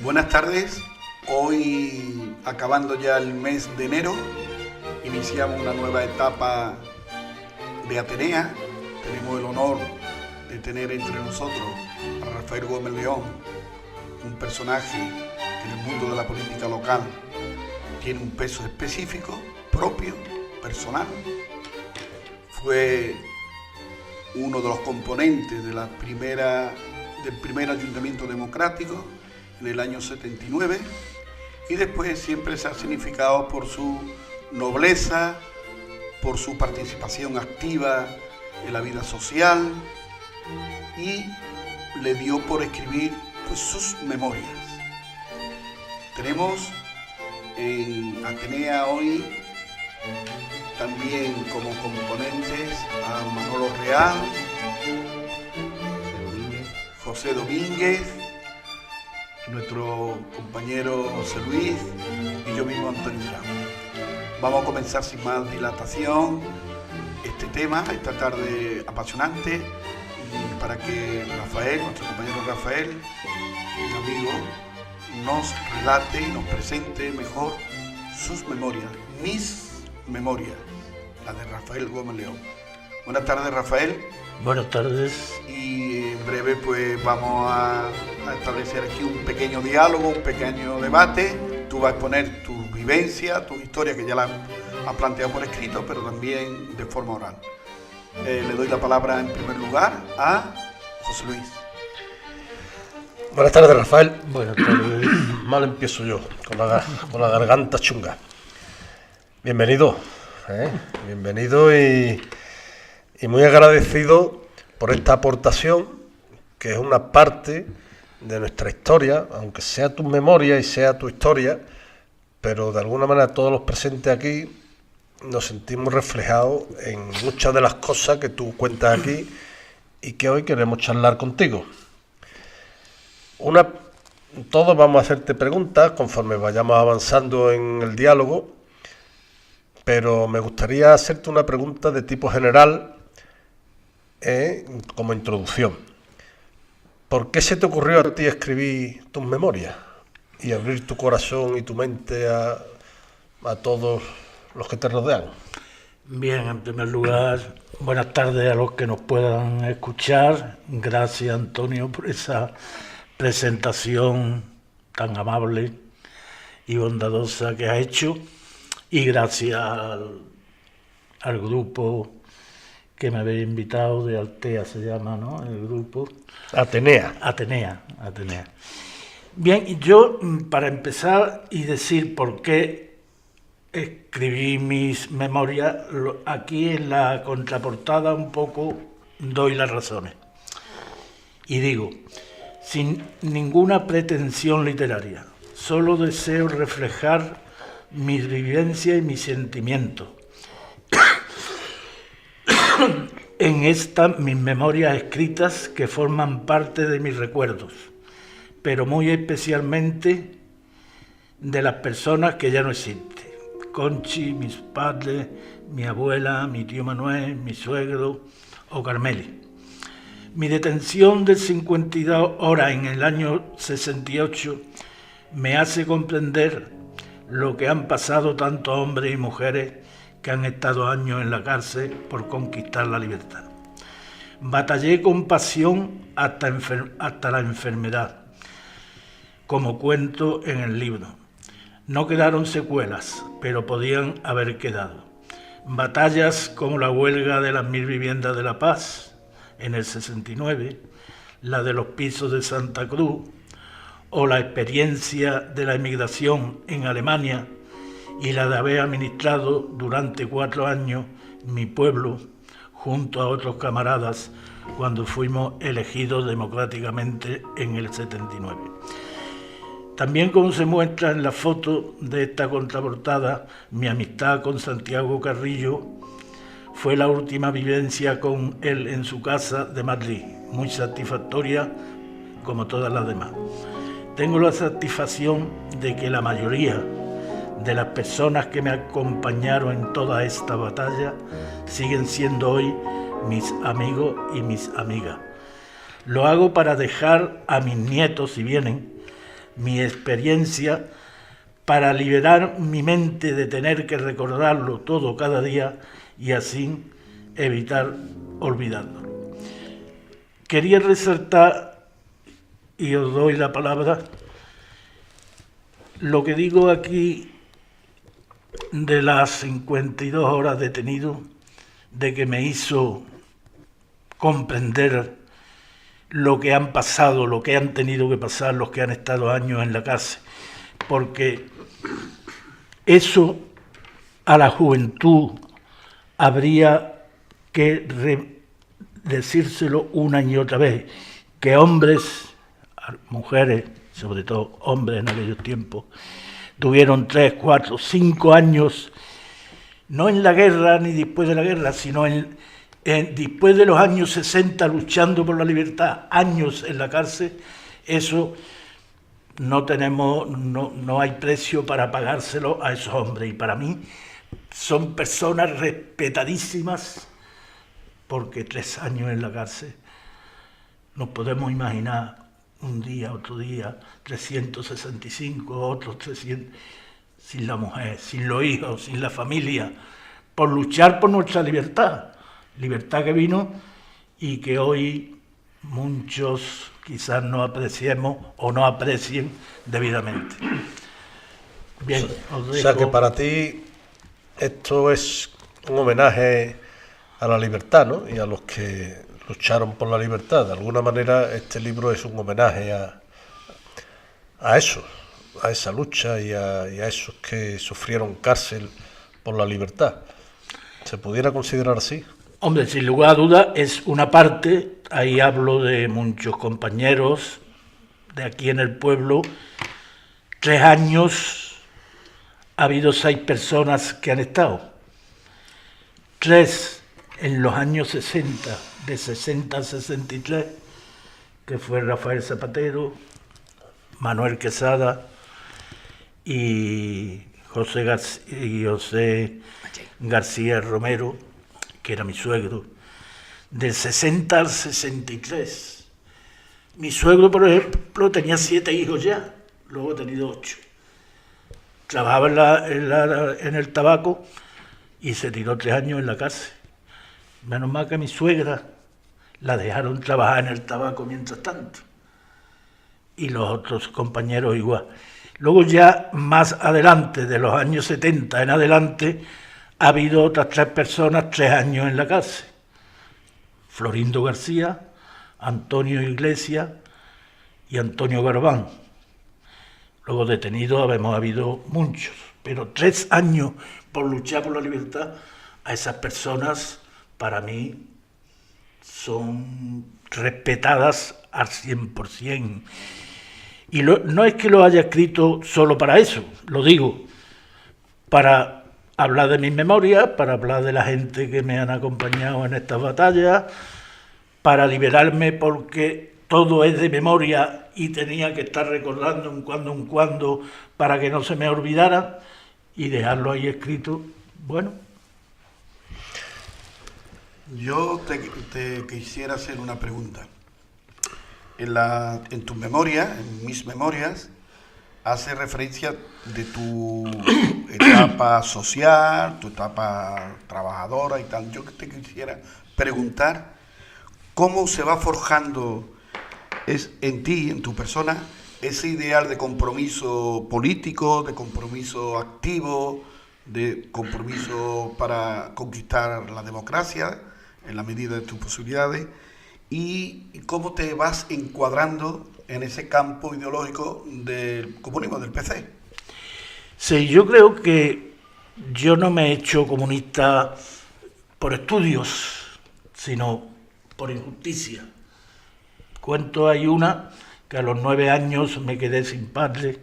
Buenas tardes, hoy acabando ya el mes de enero, iniciamos una nueva etapa de Atenea. Tenemos el honor de tener entre nosotros a Rafael Gómez León, un personaje que en el mundo de la política local tiene un peso específico, propio, personal. Fue uno de los componentes de del primer ayuntamiento democrático en el año 79 y después siempre se ha significado por su nobleza, por su participación activa en la vida social y le dio por escribir sus memorias. Tenemos en Atenea hoy también como componentes a Manolo Real, José Domínguez, nuestro compañero José Luis y yo mismo Antonio Durán. Vamos a comenzar sin más dilatación este tema, esta tarde apasionante, y para que Rafael, nuestro compañero Rafael, un amigo, nos relate y nos presente mejor sus memorias, mis memorias, la de Rafael Gómez León. Buenas tardes, Rafael. Buenas tardes. Y en breve pues vamos a establecer aquí un pequeño diálogo, un pequeño debate. Tú vas a exponer tu vivencia, tu historia, que ya la has planteado por escrito, pero también de forma oral. Le doy la palabra en primer lugar a José Luis. Buenas tardes, Rafael. Buenas tardes. Mal empiezo yo, con la garganta chunga. Bienvenido, bienvenido y muy agradecido por esta aportación, que es una parte de nuestra historia, aunque sea tu memoria y sea tu historia, pero de alguna manera todos los presentes aquí nos sentimos reflejados en muchas de las cosas que tú cuentas aquí y que hoy queremos charlar contigo. Todos vamos a hacerte preguntas conforme vayamos avanzando en el diálogo, pero me gustaría hacerte una pregunta de tipo general, como introducción. ¿Por qué se te ocurrió a ti escribir tus memorias y abrir tu corazón y tu mente a todos los que te rodean? Bien, en primer lugar, buenas tardes a los que nos puedan escuchar. Gracias, Antonio, por esa presentación tan amable y bondadosa que has hecho, y gracias al grupo que me habéis invitado, de Altea se llama, ¿no? El grupo. Atenea. Bien, yo, para empezar y decir por qué escribí mis memorias, aquí en la contraportada un poco doy las razones. Y digo, sin ninguna pretensión literaria, solo deseo reflejar mis vivencias y mis sentimientos en mis memorias escritas, que forman parte de mis recuerdos, pero muy especialmente de las personas que ya no existen. Conchi, mis padres, mi abuela, mi tío Manuel, mi suegro o Carmeli. Mi detención de 52 horas en el año 68 me hace comprender lo que han pasado tantos hombres y mujeres que han estado años en la cárcel por conquistar la libertad. Batallé con pasión hasta la enfermedad, como cuento en el libro. No quedaron secuelas, pero podían haber quedado. Batallas como la huelga de las 1000 viviendas de La Paz en el 69, la de los pisos de Santa Cruz, o la experiencia de la emigración en Alemania y la de haber administrado durante 4 años mi pueblo junto a otros camaradas cuando fuimos elegidos democráticamente en el 79. También, como se muestra en la foto de esta contraportada, mi amistad con Santiago Carrillo fue la última vivencia con él en su casa de Madrid, muy satisfactoria como todas las demás. Tengo la satisfacción de que la mayoría de las personas que me acompañaron en toda esta batalla siguen siendo hoy mis amigos y mis amigas. Lo hago para dejar a mis nietos, si vienen, mi experiencia, para liberar mi mente de tener que recordarlo todo cada día y así evitar olvidarlo. Quería resaltar, y os doy la palabra, lo que digo aquí de las 52 horas detenido, de que me hizo comprender lo que han pasado, lo que han tenido que pasar los que han estado años en la cárcel, porque eso a la juventud habría que decírselo una y otra vez, que hombres, mujeres, sobre todo hombres en aquellos tiempos, tuvieron 3, 4, 5 años, no en la guerra ni después de la guerra, sino después de los años 60 luchando por la libertad, años en la cárcel. Eso no hay precio para pagárselo a esos hombres, y para mí son personas respetadísimas, porque 3 años en la cárcel, nos podemos imaginar un día, otro día, 365, otros 300, sin la mujer, sin los hijos, sin la familia, por luchar por nuestra libertad, libertad que vino y que hoy muchos quizás no apreciemos o no aprecien debidamente. Bien, os dejo. O sea que para ti esto es un homenaje a la libertad, ¿no? Y a los que lucharon por la libertad. De alguna manera este libro es un homenaje a eso, a esa lucha y a esos que sufrieron cárcel por la libertad. ¿Se pudiera considerar así? Hombre, sin lugar a dudas es una parte. Ahí hablo de muchos compañeros de aquí en el pueblo. 3 años, ha habido 6 personas que han estado. 3 en los años 60, de 60 a 63, que fue Rafael Zapatero, Manuel Quesada y José García Romero, que era mi suegro, del 60 al 63. Mi suegro, por ejemplo, tenía 7 hijos ya, luego ha tenido 8. Trabajaba en el tabaco y se tiró 3 años en la cárcel. Menos mal que a mi suegra la dejaron trabajar en el tabaco mientras tanto. Y los otros compañeros igual. Luego ya más adelante, de los años 70 en adelante, ha habido otras 3 personas, 3 años en la cárcel. Florindo García, Antonio Iglesias y Antonio Garbán. Luego detenidos hemos habido muchos, pero 3 años por luchar por la libertad, a esas personas para mí son respetadas al 100%. Y no es que lo haya escrito solo para eso, lo digo, para hablar de mis memorias, para hablar de la gente que me han acompañado en estas batallas, para liberarme porque todo es de memoria y tenía que estar recordando un cuando para que no se me olvidara y dejarlo ahí escrito. Bueno. Yo te quisiera hacer una pregunta. En tus memorias, en mis memorias, hace referencia de tu etapa social, tu etapa trabajadora y tal. Yo te quisiera preguntar cómo se va forjando en ti, en tu persona, ese ideal de compromiso político, de compromiso activo, de compromiso para conquistar la democracia en la medida de tus posibilidades, y cómo te vas encuadrando en ese campo ideológico del comunismo, del PC. Sí, yo creo que yo no me he hecho comunista por estudios, sino por injusticia. Cuento, hay una que a los 9 años me quedé sin padre,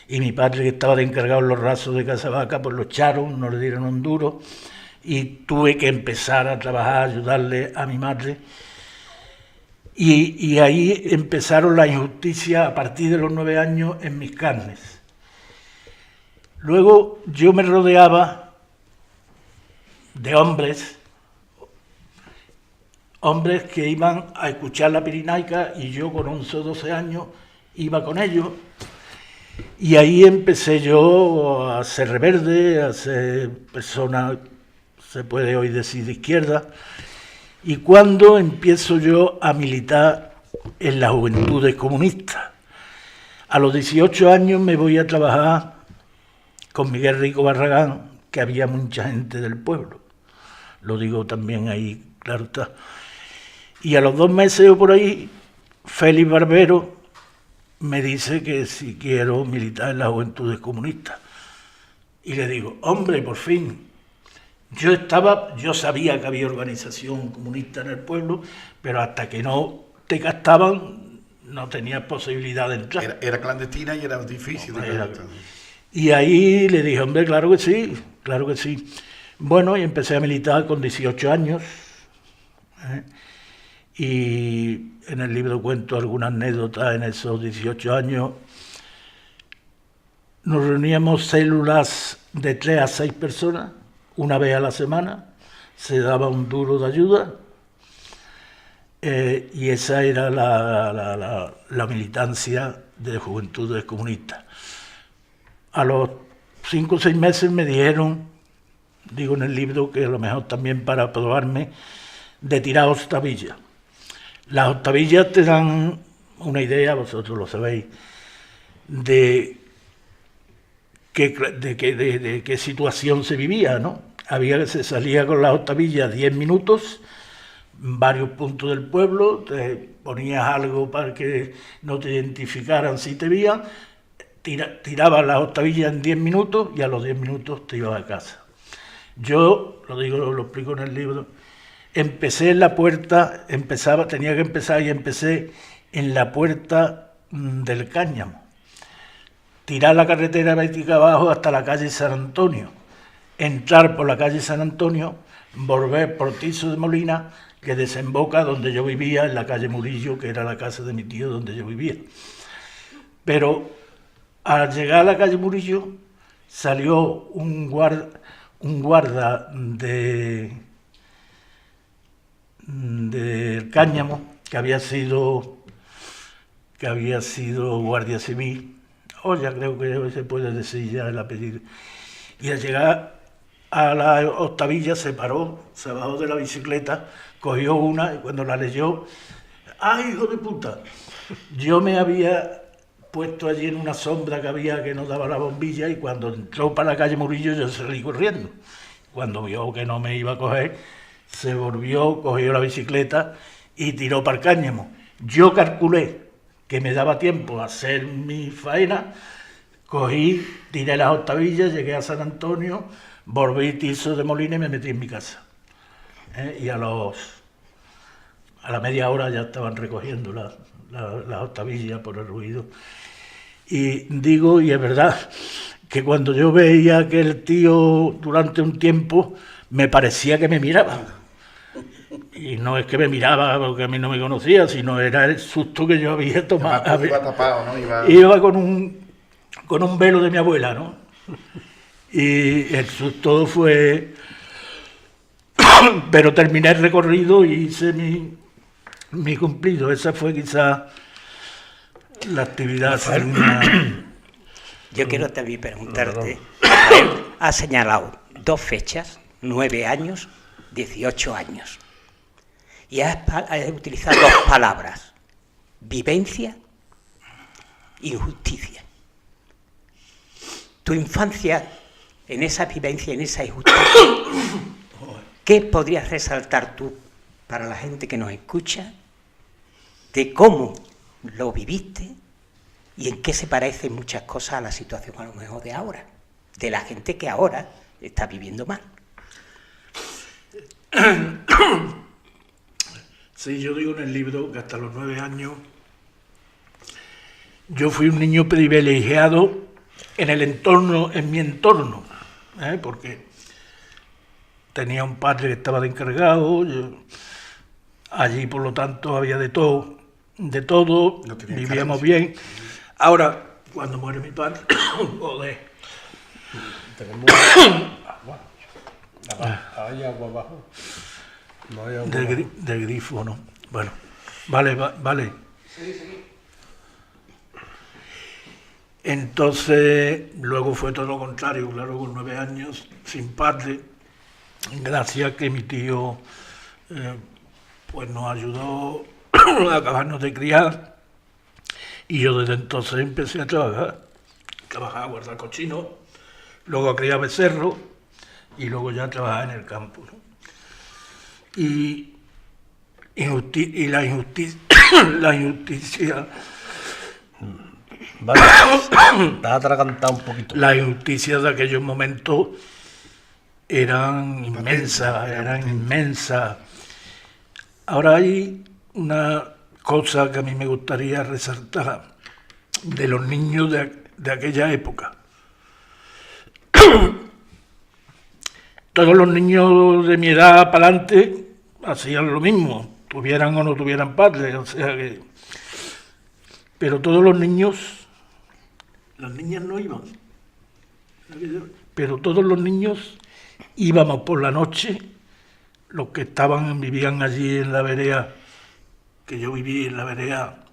y mi padre, que estaba de encargado en los rasos de Casavaca, pues lo echaron, no le dieron un duro, y tuve que empezar a trabajar, ayudarle a mi madre. Y ahí empezaron las injusticias a partir de los 9 años en mis carnes. Luego yo me rodeaba de hombres que iban a escuchar la Pirinaica, y yo con 11 o 12 años iba con ellos, Y ahí empecé yo a ser rebelde, a ser persona, se puede hoy decir, de izquierda. Y cuando empiezo yo a militar en las Juventudes Comunistas. A los 18 años me voy a trabajar con Miguel Rico Barragán, que había mucha gente del pueblo. Lo digo también ahí, claro está. Y a los 2 meses o por ahí, Félix Barbero me dice que si quiero militar en las Juventudes Comunistas. Y le digo, hombre, por fin. Yo sabía que había organización comunista en el pueblo, pero hasta que no te captaban, no tenías posibilidad de entrar. Era clandestina y era difícil. Y ahí le dije, hombre, claro que sí, claro que sí. Bueno, y empecé a militar con 18 años. Y en el libro cuento algunas anécdotas en esos 18 años. Nos reuníamos células de 3 a 6 personas, una vez a la semana, se daba un duro de ayuda, y esa era la militancia de Juventudes Comunistas. A los 5 o 6 meses me dijeron, digo en el libro que a lo mejor también para probarme, de tirar octavillas. Las octavillas te dan una idea, vosotros lo sabéis, de qué situación se vivía, ¿no? Se salía con las octavillas 10 minutos, varios puntos del pueblo, te ponías algo para que no te identificaran si te veían, tirabas las octavillas en 10 minutos y a los 10 minutos te ibas a casa. Yo, lo explico en el libro, empecé en la puerta, tenía que empezar y empecé en la puerta del Cáñamo. Tirar la carretera Bética abajo hasta la calle San Antonio, entrar por la calle San Antonio, volver por Tirso de Molina, que desemboca donde yo vivía, en la calle Murillo, que era la casa de mi tío donde yo vivía. Pero al llegar a la calle Murillo salió un guarda del Cáñamo, que había sido guardia civil, o ya creo que se puede decir ya el apellido, y al llegar a la octavilla se paró, se bajó de la bicicleta, cogió una y cuando la leyó, ¡ay, hijo de puta! Yo me había puesto allí en una sombra que había que no daba la bombilla y cuando entró para la calle Murillo yo salí corriendo. Cuando vio que no me iba a coger, se volvió, cogió la bicicleta y tiró para el Cáñamo. Yo calculé que me daba tiempo a hacer mi faena, cogí, tiré las octavillas, llegué a San Antonio, volví a Tirso de Molina y me metí en mi casa. Y a la media hora ya estaban recogiendo las octavillas por el ruido. Y digo, y es verdad, que cuando yo veía que el tío durante un tiempo me parecía que me miraba. Y no es que me miraba porque a mí no me conocía, sino era el susto que yo había tomado. Iba tapado, ¿no? Iba con un velo de mi abuela, ¿no? Y el susto fue... Pero terminé el recorrido y hice mi cumplido. Esa fue quizás la actividad. Yo quiero también preguntarte, has señalado 2 fechas, 9 años, 18 años. Y has utilizado 2 palabras, vivencia y injusticia. Tu infancia, en esa vivencia, en esa injusticia, ¿qué podrías resaltar tú para la gente que nos escucha de cómo lo viviste y en qué se parecen muchas cosas a la situación a lo mejor de ahora, de la gente que ahora está viviendo mal? Sí, yo digo en el libro que hasta los 9 años yo fui un niño privilegiado en mi entorno, porque tenía un padre que estaba de encargado, allí por lo tanto había de todo, vivíamos bien. Ahora, cuando muere mi padre, joder. ¿Hay agua abajo? No hay agua Del grifo, ¿no? Bueno, vale. Entonces, luego fue todo lo contrario, claro, con 9 años, sin padre, gracias a que mi tío pues nos ayudó a acabarnos de criar, y yo desde entonces empecé a trabajar a guardar cochinos, luego a criar becerros, y luego ya a trabajar en el campo, ¿no? Y la injusticia, la injusticia, Vale, te has atragantado un poquito. las injusticias de aquellos momentos eran inmensas. Ahora hay una cosa que a mí me gustaría resaltar de los niños de aquella época. Todos los niños de mi edad para adelante hacían lo mismo, tuvieran o no tuvieran padres, o sea que... Pero todos los niños, las niñas no iban, pero todos los niños íbamos por la noche, los que vivían allí en la vereda, que yo viví en la vereda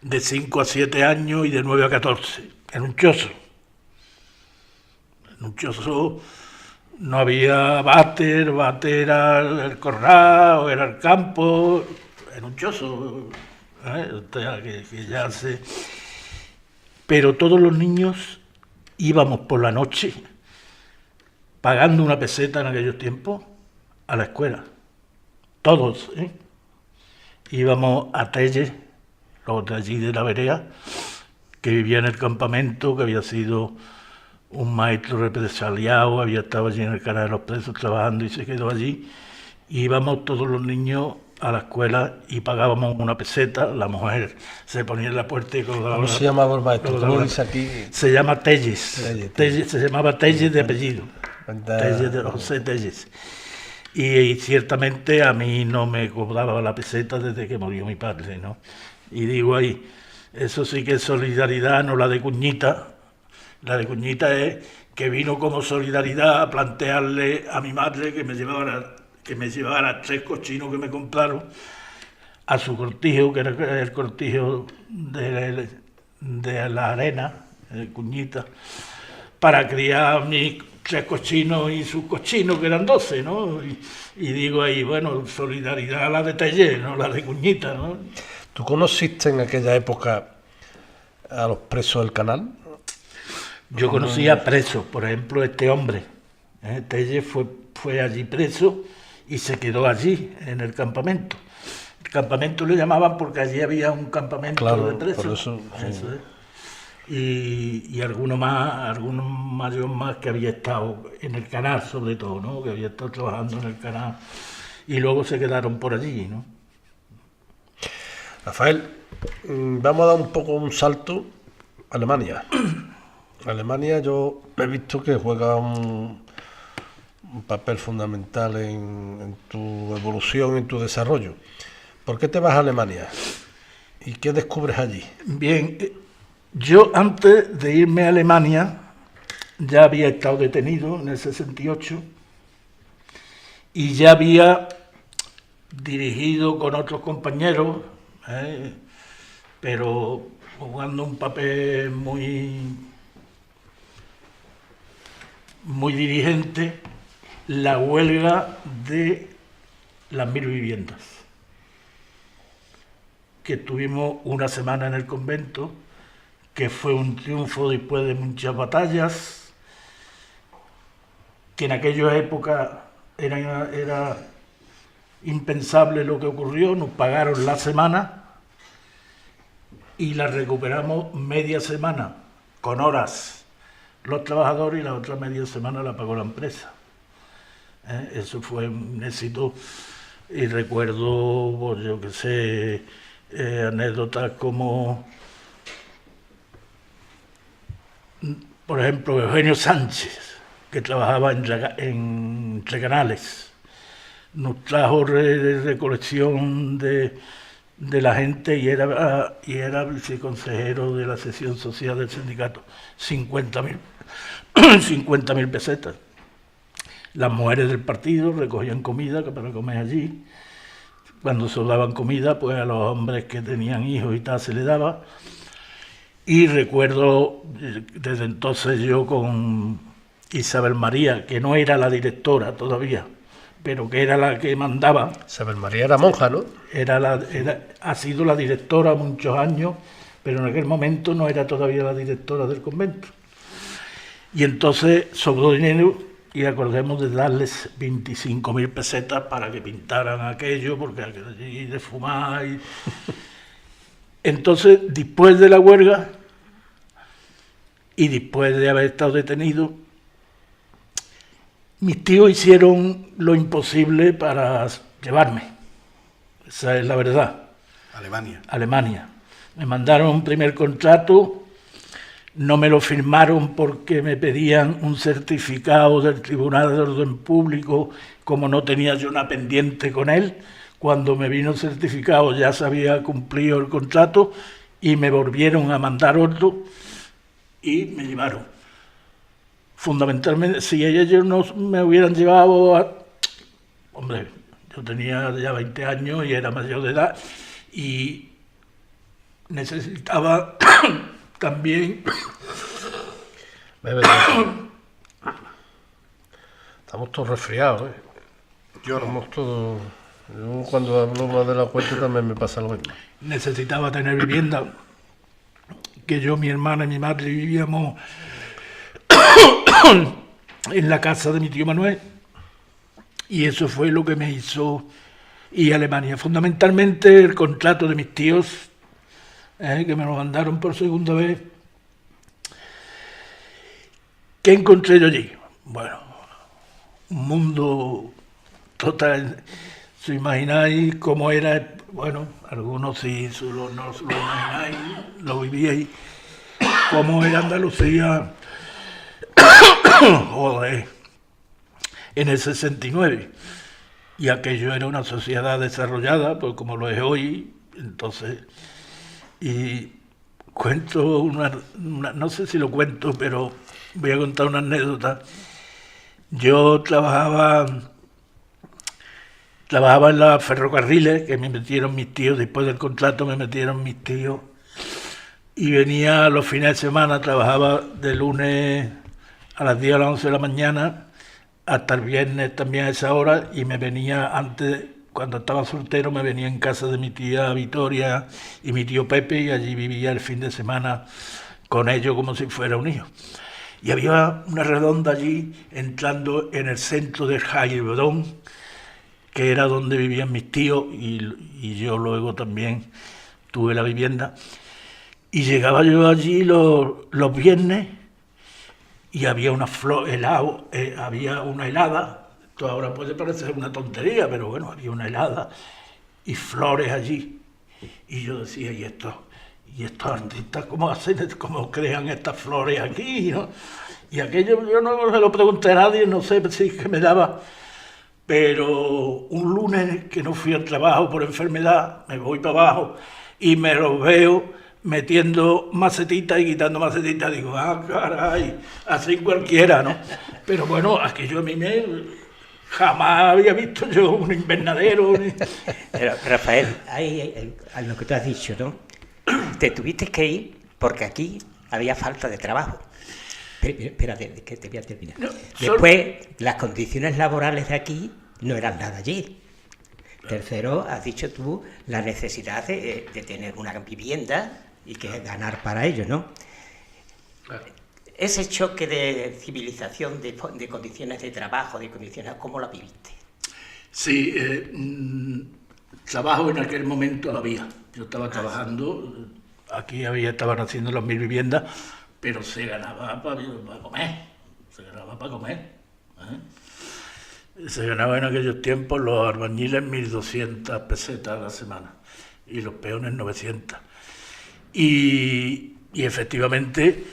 de 5 a 7 años y de 9 a 14, en un chozo. En un chozo no había váter era el corral o era el campo, en un chozo, que ya se... Pero todos los niños íbamos por la noche, pagando una peseta en aquellos tiempos, a la escuela. Todos, íbamos a Telles, los de allí de la vereda, que vivía en el campamento, que había sido un maestro represaliado, había estado allí en el canal de los presos trabajando y se quedó allí. Y íbamos todos los niños a la escuela y pagábamos una peseta, la mujer se ponía en la puerta y colgaba. ¿Cómo se llamaba el maestro? ¿Cómo dice aquí? Se llama Telles. Se llamaba Telles de apellido. Telles de José Telles. Y ciertamente a mí no me cobraba la peseta desde que murió mi padre, ¿no? Y digo ahí, eso sí que es solidaridad, no la de Cuñita. La de Cuñita es que vino como solidaridad a plantearle a mi madre que me llevara 3 cochinos que me compraron a su cortijo, que era el cortijo de la arena, de Cuñita, para criar mis 3 cochinos y sus cochinos, que eran 12, ¿no? Y digo ahí, bueno, solidaridad la de Tellé, no la de Cuñita, ¿no? ¿Tú conociste en aquella época a los presos del canal? Yo conocía presos, por ejemplo, este hombre, Tellé fue allí preso y se quedó allí, en el campamento. El campamento le llamaban porque allí había un campamento de presos. Por eso, eso es. Y alguno mayor más que había estado en el canal, sobre todo, ¿no? Que había estado trabajando en el canal y luego se quedaron por allí, ¿no? Rafael, vamos a dar un poco un salto a Alemania. Alemania yo he visto que juega un papel fundamental en tu evolución, en tu desarrollo. ¿Por qué te vas a Alemania? ¿Y qué descubres allí? Bien, yo antes de irme a Alemania ya había estado detenido en el 68 y ya había dirigido con otros compañeros, pero jugando un papel muy dirigente, la huelga de las 1000 viviendas, que estuvimos una semana en el convento, que fue un triunfo después de muchas batallas, que en aquella época era impensable lo que ocurrió. Nos pagaron la semana y la recuperamos media semana, con horas los trabajadores, y la otra media semana la pagó la empresa. Eso fue un éxito, y recuerdo, pues, yo qué sé, anécdotas como, por ejemplo, Eugenio Sánchez, que trabajaba en Recanales, nos trajo recolección de la gente y era viceconsejero de la sección social del sindicato, 50.000 pesetas. Las mujeres del partido recogían comida para comer allí. Cuando sobraban comida, pues a los hombres que tenían hijos y tal se les daba. Y recuerdo desde entonces yo con Isabel María, que no era la directora todavía, pero que era la que mandaba. Isabel María era monja, ¿no? Ha sido la directora muchos años, pero en aquel momento no era todavía la directora del convento. Y entonces sobró dinero y acordemos de darles 25.000 pesetas para que pintaran aquello, porque allí de fumar y... Entonces, después de la huelga y después de haber estado detenido, mis tíos hicieron lo imposible para llevarme. Esa es la verdad. Alemania. Me mandaron un primer contrato, no me lo firmaron porque me pedían un certificado del Tribunal de Orden Público, como no tenía yo una pendiente con él. Cuando me vino el certificado ya se había cumplido el contrato y me volvieron a mandar otro y me llevaron. Fundamentalmente, si ellos no me hubieran llevado hombre, yo tenía ya 20 años y era mayor de edad y necesitaba también... Estamos todos resfriados, ¿eh? Yo cuando hablo más de la cuenta también me pasa lo mismo. Necesitaba tener vivienda, que yo, mi hermana y mi madre vivíamos en la casa de mi tío Manuel, y eso fue lo que me hizo ir a Alemania. Fundamentalmente el contrato de mis tíos, que me lo mandaron por segunda vez. ¿Qué encontré yo allí? Bueno, un mundo total. ¿Os imagináis cómo era? Bueno, algunos sí no se lo imagináis, lo vivíais. ¿Cómo era Andalucía? Joder, en el 69. Y aquello era una sociedad desarrollada, pues como lo es hoy. Entonces, y cuento no sé si lo cuento, pero voy a contar una anécdota. Yo trabajaba en los ferrocarriles, que me metieron mis tíos, después del contrato me metieron mis tíos, y venía los fines de semana, trabajaba de lunes a las 10 a las 11 de la mañana, hasta el viernes también a esa hora, y me venía antes, cuando estaba soltero, me venía en casa de mi tía Vitoria y mi tío Pepe, y allí vivía el fin de semana con ellos como si fuera un hijo. Y había una redonda allí, entrando en el centro de Jaibodón, que era donde vivían mis tíos, y yo luego también tuve la vivienda. Y llegaba yo allí los viernes, y había una había una helada. Esto ahora puede parecer una tontería, pero bueno, había una helada y flores allí. Y yo decía, ¿y estos artistas cómo crean estas flores aquí, ¿no? Y aquello yo no se lo pregunté a nadie, no sé si es que me daba. Pero un lunes que no fui al trabajo por enfermedad, me voy para abajo y me los veo metiendo macetitas y quitando macetitas. Digo, caray, así cualquiera, ¿no? Pero bueno, aquello a mí jamás había visto yo un invernadero. Pero, Rafael, a lo que tú has dicho, ¿no? Te tuviste que ir porque aquí había falta de trabajo. Espérate, que te voy a terminar. No, después, las condiciones laborales de aquí no eran nada allí. Tercero, has dicho tú la necesidad de tener una vivienda y que ganar para ello, ¿no? Claro. Ese choque de civilización, de condiciones de trabajo, de condiciones, ¿cómo la viviste? Sí, trabajo en aquel momento había. Yo estaba trabajando, aquí estaban haciendo las 1000 viviendas, pero se ganaba para comer. Se ganaba en aquellos tiempos los albañiles 1.200 pesetas a la semana y los peones 900. Y efectivamente,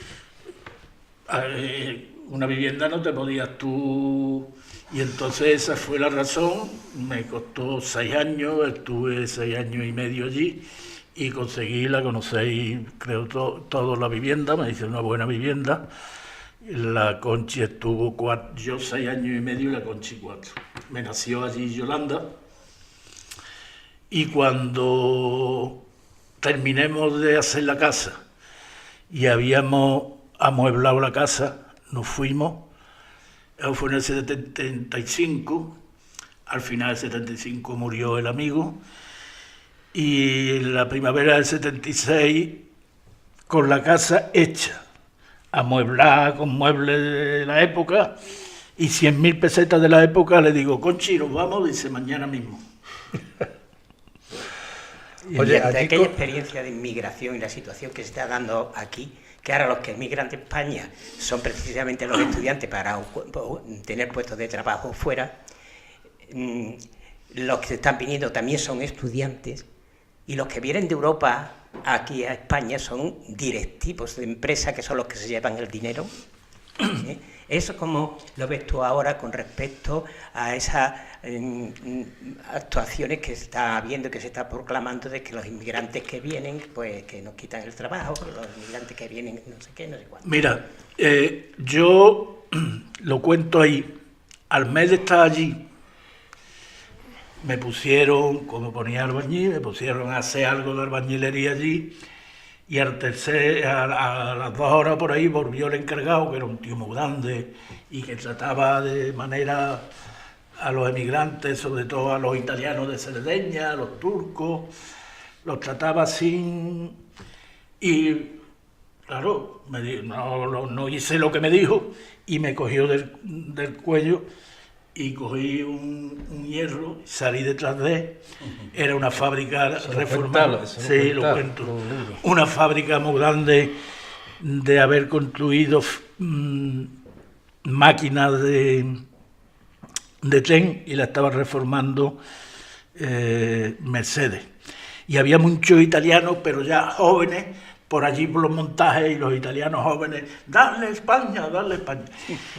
una vivienda no te podías tú... Y entonces esa fue la razón. Me costó 6 años, estuve 6 años y medio allí y conseguí, la conocéis, creo, toda la vivienda. Me hice una buena vivienda. La Conchi estuvo 6 años y medio y la Conchi 4. Me nació allí Yolanda. Y cuando terminemos de hacer la casa y habíamos amueblado la casa, nos fuimos, fue en el 75, al final del 75 murió el amigo, y en la primavera del 76, con la casa hecha, amueblada con muebles de la época, y 100.000 pesetas de la época, le digo, Conchi, nos vamos, dice, mañana mismo. Oye, ante aquella experiencia de inmigración y la situación que se está dando aquí, que ahora los que emigran de España son precisamente los estudiantes para tener puestos de trabajo fuera, los que están viniendo también son estudiantes, y los que vienen de Europa aquí a España son directivos de empresas que son los que se llevan el dinero. ¿Eso cómo lo ves tú ahora con respecto a esas actuaciones que se está viendo, que se está proclamando de que los inmigrantes que vienen, pues que nos quitan el trabajo, los inmigrantes que vienen no sé qué, no sé cuánto? Mira, yo lo cuento ahí, al mes de estar allí, me pusieron, como ponía albañil, me pusieron a hacer algo de albañilería allí, y a las 2 horas por ahí volvió el encargado, que era un tío muy grande y que trataba de manera a los emigrantes, sobre todo a los italianos de Cerdeña, a los turcos, los trataba sin... Y claro, no hice lo que me dijo y me cogió del cuello y cogí un hierro, salí detrás de él. Era una fábrica reformada. Sí, lo cuento. Una fábrica muy grande de haber construido máquinas de tren, y la estaba reformando Mercedes. Y había muchos italianos, pero ya jóvenes, por allí por los montajes, y los italianos jóvenes, ¡dale España, dale España!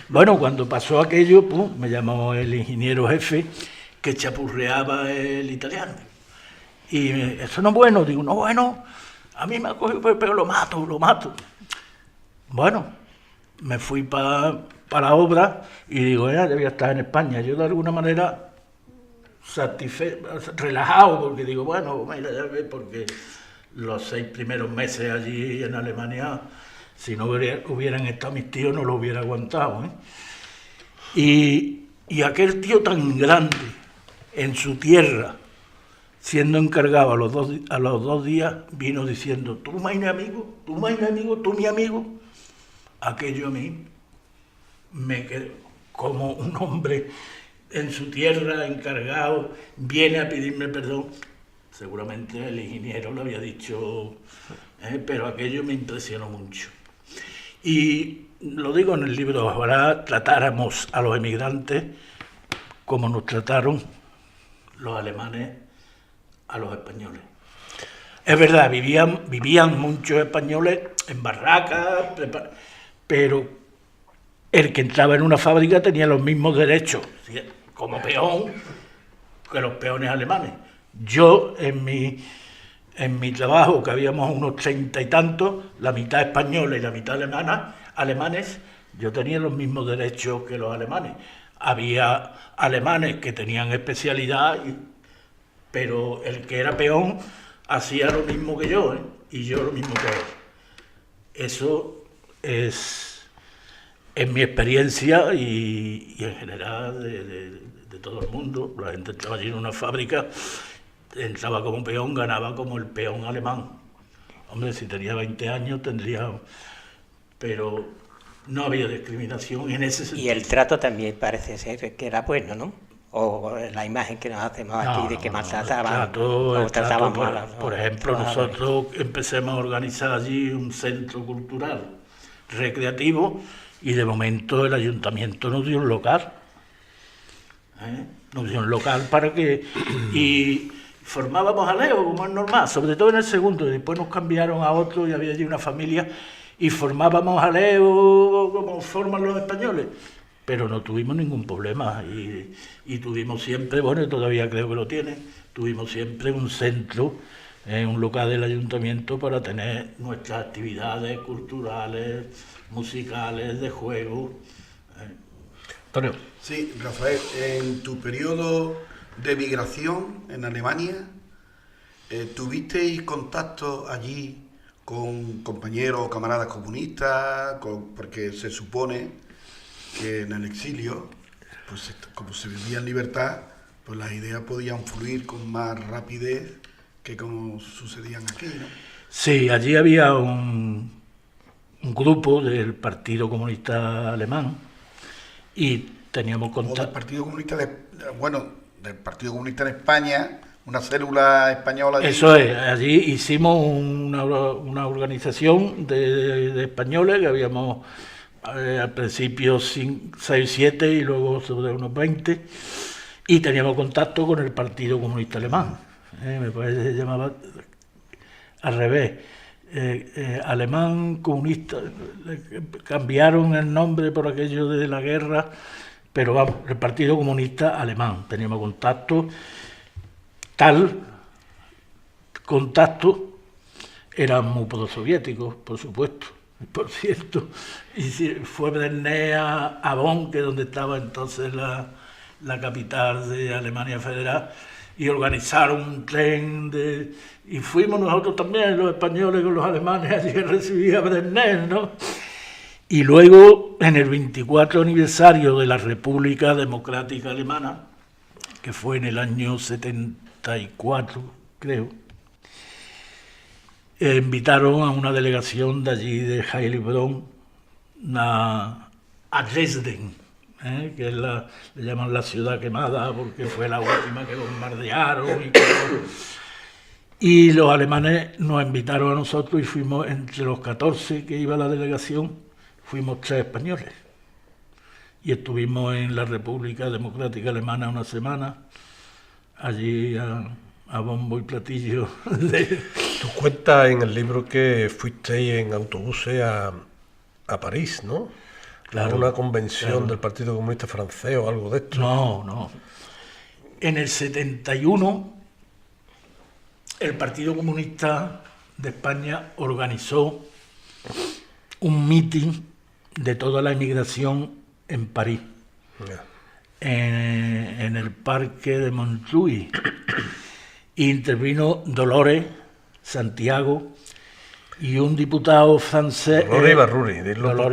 Bueno, cuando pasó aquello, me llamó el ingeniero jefe, que chapurreaba el italiano. Y eso no es bueno, digo, no bueno, a mí me ha cogido pero lo mato. Bueno, me fui para la obra y digo, ya debía estar en España. Yo de alguna manera relajado, porque digo, bueno, mira, ya ves, porque los 6 primeros meses allí en Alemania, si no hubieran estado mis tíos, no lo hubiera aguantado, ¿eh? Y aquel tío tan grande en su tierra, siendo encargado a los dos días, vino diciendo, tú mi amigo, tú mi amigo. Aquello a mí me quedó como un hombre en su tierra, encargado, viene a pedirme perdón. Seguramente el ingeniero lo había dicho, pero aquello me impresionó mucho. Y lo digo en el libro, ojalá tratáramos a los emigrantes como nos trataron los alemanes a los españoles. Es verdad, vivían muchos españoles en barracas, pero el que entraba en una fábrica tenía los mismos derechos como peón que los peones alemanes. Yo, en mi trabajo, que habíamos unos 30 y tantos, la mitad españoles y la mitad alemanes, yo tenía los mismos derechos que los alemanes. Había alemanes que tenían especialidad, pero el que era peón hacía lo mismo que yo, y yo lo mismo que él. Eso es mi experiencia y en general de todo el mundo. La gente entraba allí en una fábrica, entraba como peón, ganaba como el peón alemán. Hombre, si tenía 20 años tendría... Pero no había discriminación en ese sentido. Y el trato también parece ser que era bueno, ¿no? O la imagen que nos hacemos aquí de que maltrataban o trataban mal. Por ejemplo, nosotros empecemos a organizar allí un centro cultural recreativo y de momento el ayuntamiento nos dio un local. Nos dio un local para que... Y formábamos jaleo, como es normal, sobre todo en el segundo. Después nos cambiaron a otro y había allí una familia y formábamos jaleo como forman los españoles. Pero no tuvimos ningún problema y tuvimos siempre, bueno, todavía creo que lo tiene, tuvimos siempre un centro, un local del ayuntamiento para tener nuestras actividades culturales, musicales, de juego. Antonio. Sí, Rafael, en tu periodo de migración en Alemania, ¿tuvisteis contacto allí con compañeros o camaradas comunistas, porque se supone que en el exilio, pues como se vivía en libertad, pues las ideas podían fluir con más rapidez que como sucedían aquí, ¿no? Sí, allí había un grupo del Partido Comunista Alemán y teníamos O contacto. del Partido Comunista del Partido Comunista en España, una célula española. Allí. Eso es, allí hicimos una organización de españoles que habíamos al principio 6 o 7 y luego sobre unos 20 y teníamos contacto con el Partido Comunista Alemán. Me parece que se llamaba al revés. Alemán comunista, cambiaron el nombre por aquello de la guerra, pero vamos, el Partido Comunista Alemán, teníamos contacto, tal contacto, eran muy prosoviéticos, por supuesto, por cierto, y fue Brezhnev a Bonn, que es donde estaba entonces la capital de Alemania Federal, y organizaron un tren y fuimos nosotros también, los españoles con los alemanes, allí a recibir a Brezhnev, ¿no? Y luego, en el 24 aniversario de la República Democrática Alemana, que fue en el año 74, creo, invitaron a una delegación de allí, de Heilbronn, a Dresden, que es le llaman la ciudad quemada porque fue la última que bombardearon y los alemanes nos invitaron a nosotros y fuimos entre los 14 que iba la delegación, fuimos 3 españoles y estuvimos en la República Democrática Alemana una semana, allí a bombo y platillo. Tú cuentas en el libro que fuisteis en autobuses a París, ¿no? Claro, una convención, claro, del Partido Comunista Francés o algo de esto. No. En el 71, el Partido Comunista de España organizó un mitin de toda la inmigración en París, en el Parque de Montreuil. Intervino Dolores, Santiago y un diputado francés, Dolores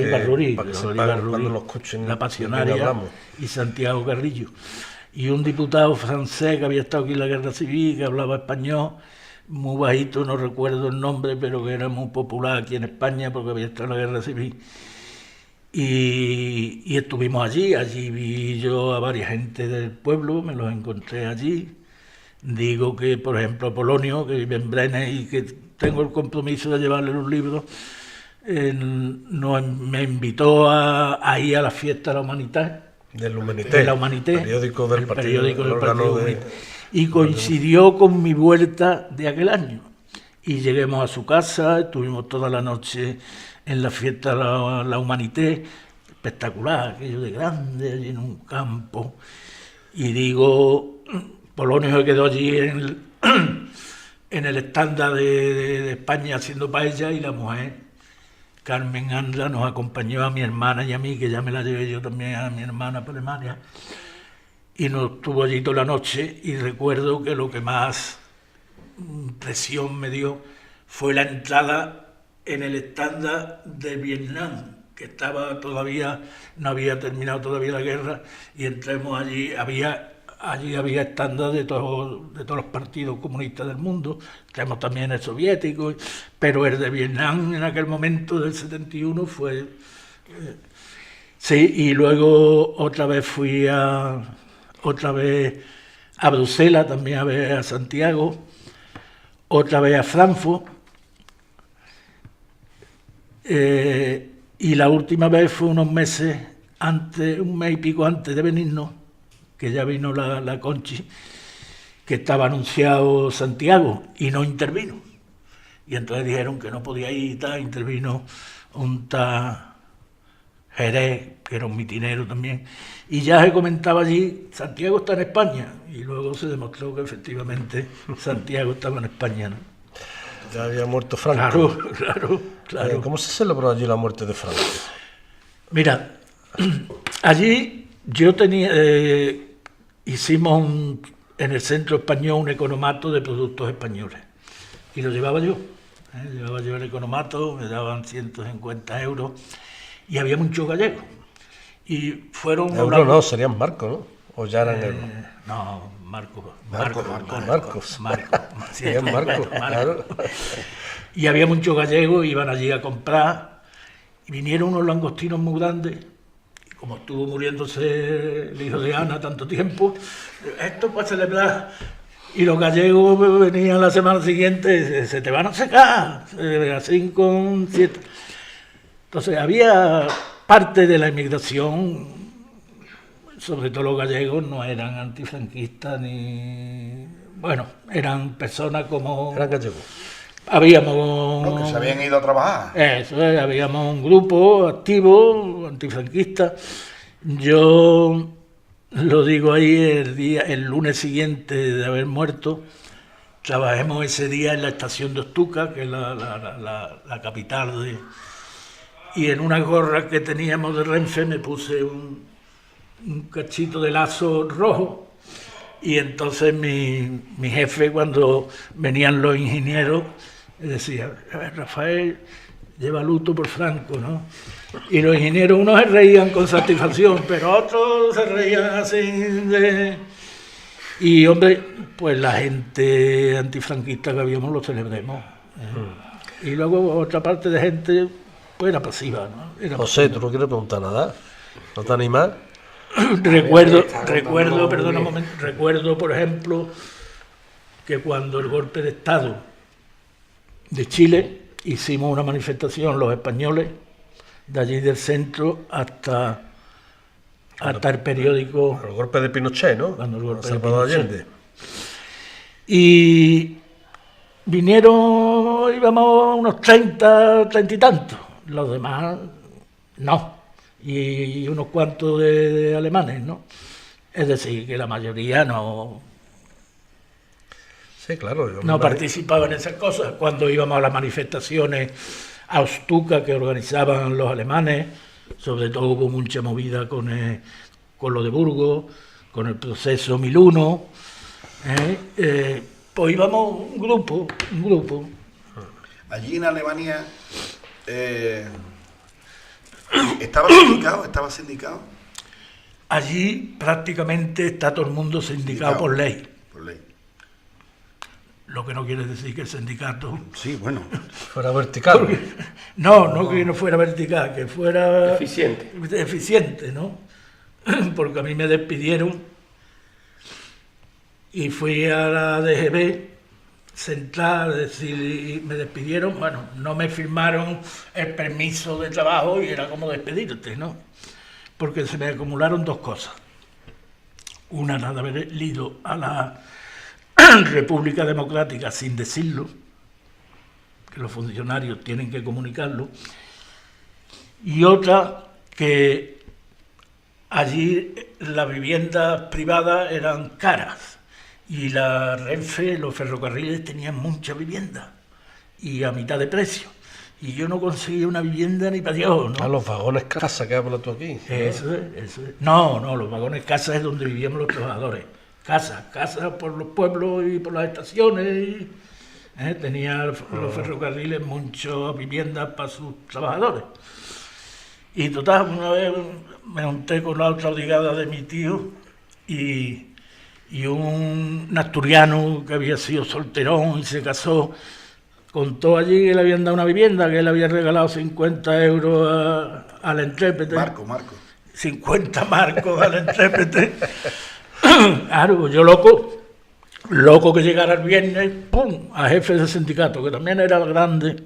Ibarruri, la pasionaria, y Santiago Carrillo, y un diputado francés que había estado aquí en la Guerra Civil, que hablaba español, muy bajito, no recuerdo el nombre, pero que era muy popular aquí en España porque había estado en la Guerra Civil. Y estuvimos allí vi yo a varias gente del pueblo, me los encontré allí. Digo que, por ejemplo, Polonio, que vive en Brenes y que tengo el compromiso de llevarle los libros, me invitó a ir a la fiesta de la Humanité. De la Humanité, periódico del Partido. Y coincidió con mi vuelta de aquel año. Y lleguemos a su casa, estuvimos toda la noche en la fiesta de la Humanité, espectacular, aquello de grande, allí en un campo. Y digo, Polonio se quedó allí en el estándar de España haciendo paella, y la mujer, Carmen Andra, nos acompañó a mi hermana y a mí, que ya me la llevé yo también a mi hermana para Alemania, y nos estuvo allí toda la noche. Y recuerdo que lo que más impresión me dio fue la entrada en el estándar de Vietnam, que estaba todavía, no había terminado todavía la guerra, y entremos allí, allí había estándar de todos los partidos comunistas del mundo, tenemos también el soviético, pero el de Vietnam en aquel momento del 71 fue... sí, y luego otra vez fui a Bruselas, también a ver a Santiago, otra vez a Frankfurt, y la última vez fue unos meses antes, un mes y pico antes de venirnos, que ya vino la Conchi, que estaba anunciado Santiago y no intervino. Y entonces dijeron que no podía ir y tal, intervino un tal Jerez, que era un mitinero también, y ya se comentaba allí, Santiago está en España, y luego se demostró que efectivamente Santiago estaba en España, ¿no? Ya había muerto Franco. Claro. ¿Cómo se celebró allí la muerte de Franco? Mira, allí yo hicimos en el Centro Español un economato de productos españoles, y lo llevaba yo. Llevaba yo el economato, me daban 150 euros y había muchos gallegos. Y fueron... Euros no, serían marcos, ¿no? O ya eran euros. No, Marcos. Serían marcos, claro. Y había muchos gallegos, iban allí a comprar, y vinieron unos langostinos muy grandes, y como estuvo muriéndose el hijo de Ana tanto tiempo, esto para celebrar, y los gallegos venían la semana siguiente, se te van a secar, así con 7. Entonces había parte de la inmigración, sobre todo los gallegos, no eran antifranquistas ni... Bueno, eran personas como... Eran gallegos. Habíamos... No, que se habían ido a trabajar. Eso es, habíamos un grupo activo, antifranquista. Yo lo digo ahí el lunes siguiente de haber muerto, trabajemos ese día en la estación de Ostuca, que es la capital de... Y en una gorra que teníamos de Renfe me puse un cachito de lazo rojo, y entonces mi jefe, cuando venían los ingenieros, decía: Rafael lleva luto por Franco, ¿no? Y los ingenieros, unos se reían con satisfacción, pero otros se reían así de... Y hombre, pues la gente antifranquista que habíamos lo celebremos. Y luego otra parte de gente pues era pasiva, ¿no? Era José, ¿tú no quieres preguntar nada? ¿No te animas? Recuerdo, perdona un momento, recuerdo, por ejemplo, que cuando el golpe de Estado de Chile hicimos una manifestación los españoles de allí del centro hasta el periódico. El golpe de Pinochet, ¿no? Cuando el golpe de Salvador Pinochet. Allende. Y vinieron, íbamos unos 30 y tantos, los demás no. Y unos cuantos de alemanes, ¿no? Es decir, que la mayoría no Sí, claro. no participaba en esas cosas. Cuando íbamos a las manifestaciones a Ostuca que organizaban los alemanes, sobre todo hubo mucha movida con lo de Burgos, con el proceso 1001, pues íbamos un grupo. Allí en Alemania ¿estaba sindicado? Allí prácticamente está todo el mundo sindicado por ley. Por ley. Lo que no quiere decir que el sindicato... Sí, bueno. Fuera vertical. No que no fuera vertical, que fuera... Eficiente, ¿no? Porque a mí me despidieron y fui a la DGB central, decir, me despidieron, bueno, no me firmaron el permiso de trabajo y era como despedirte, ¿no? Porque se me acumularon dos cosas. Una, la de haber ido a la República Democrática sin decirlo, que los funcionarios tienen que comunicarlo, y otra, que allí las viviendas privadas eran caras y la Renfe, los ferrocarriles tenían mucha vivienda y a mitad de precio. Y yo no conseguía una vivienda ni para Dios, ¿no? A los vagones casa que hablas tú aquí. Eso es. No, los vagones casa es donde vivíamos los trabajadores. Casa por los pueblos y por las estaciones. Tenía los ferrocarriles muchas viviendas para sus trabajadores. Y total, una vez me junté con la otra brigada de mi tío y un asturiano que había sido solterón y se casó, contó allí que le habían dado una vivienda, que él había regalado 50 euros al intérprete. Marco. 50 marcos al intérprete. Claro, yo loco que llegara el viernes, ¡pum!, a jefe de sindicato, que también era el grande,